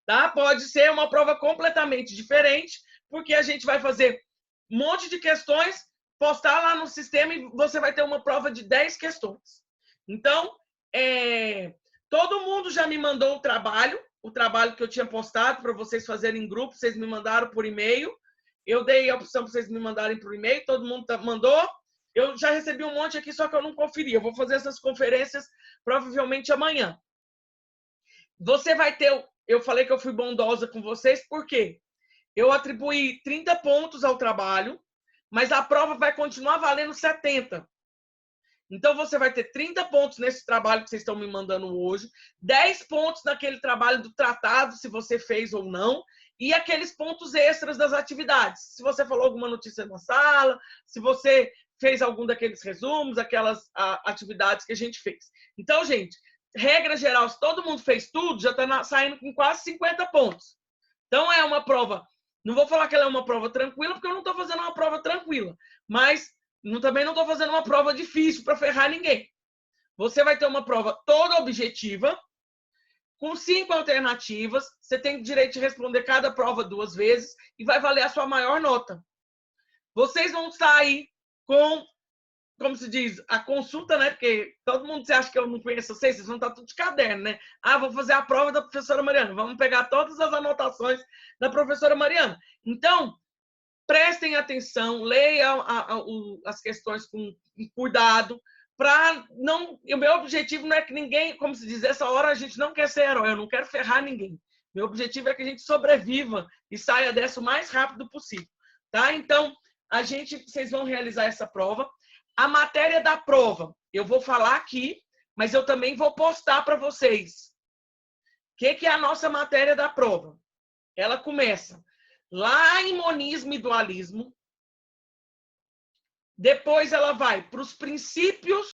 Tá? Pode ser uma prova completamente diferente, porque a gente vai fazer um monte de questões, postar lá no sistema e você vai ter uma prova de 10 questões. Então, todo mundo já me mandou o trabalho que eu tinha postado para vocês fazerem em grupo, vocês me mandaram por e-mail. Eu dei a opção para vocês me mandarem por e-mail, todo mundo mandou. Eu já recebi um monte aqui, só que eu não conferi. Eu vou fazer essas conferências provavelmente amanhã. Você vai ter... Eu falei que eu fui bondosa com vocês, por quê? Eu atribuí 30 pontos ao trabalho, mas a prova vai continuar valendo 70. Então, você vai ter 30 pontos nesse trabalho que vocês estão me mandando hoje, 10 pontos naquele trabalho do tratado, se você fez ou não, e aqueles pontos extras das atividades. Se você falou alguma notícia na sala, se você fez algum daqueles resumos, aquelas atividades que a gente fez. Então, gente, regra geral, se todo mundo fez tudo, já está saindo com quase 50 pontos. Então, é uma prova... Não vou falar que ela é uma prova tranquila, porque eu não estou fazendo uma prova tranquila. Mas também não estou fazendo uma prova difícil para ferrar ninguém. Você vai ter uma prova toda objetiva, com 5 alternativas. Você tem o direito de responder cada prova 2 vezes e vai valer a sua maior nota. Vocês vão sair com, como se diz, a consulta, né? Porque todo mundo acha que eu não conheço vocês vão estar tudo de caderno, né? Vou fazer a prova da professora Mariana. Vamos pegar todas as anotações da professora Mariana. Então, prestem atenção, leiam as questões com cuidado, para não... O meu objetivo não é que ninguém, como se diz, essa hora a gente não quer ser herói, eu não quero ferrar ninguém. Meu objetivo é que a gente sobreviva e saia dessa o mais rápido possível, tá? Então, vocês vão realizar essa prova. A matéria da prova, eu vou falar aqui, mas eu também vou postar para vocês. O que é a nossa matéria da prova? Ela começa lá em monismo e dualismo. Depois ela vai para os princípios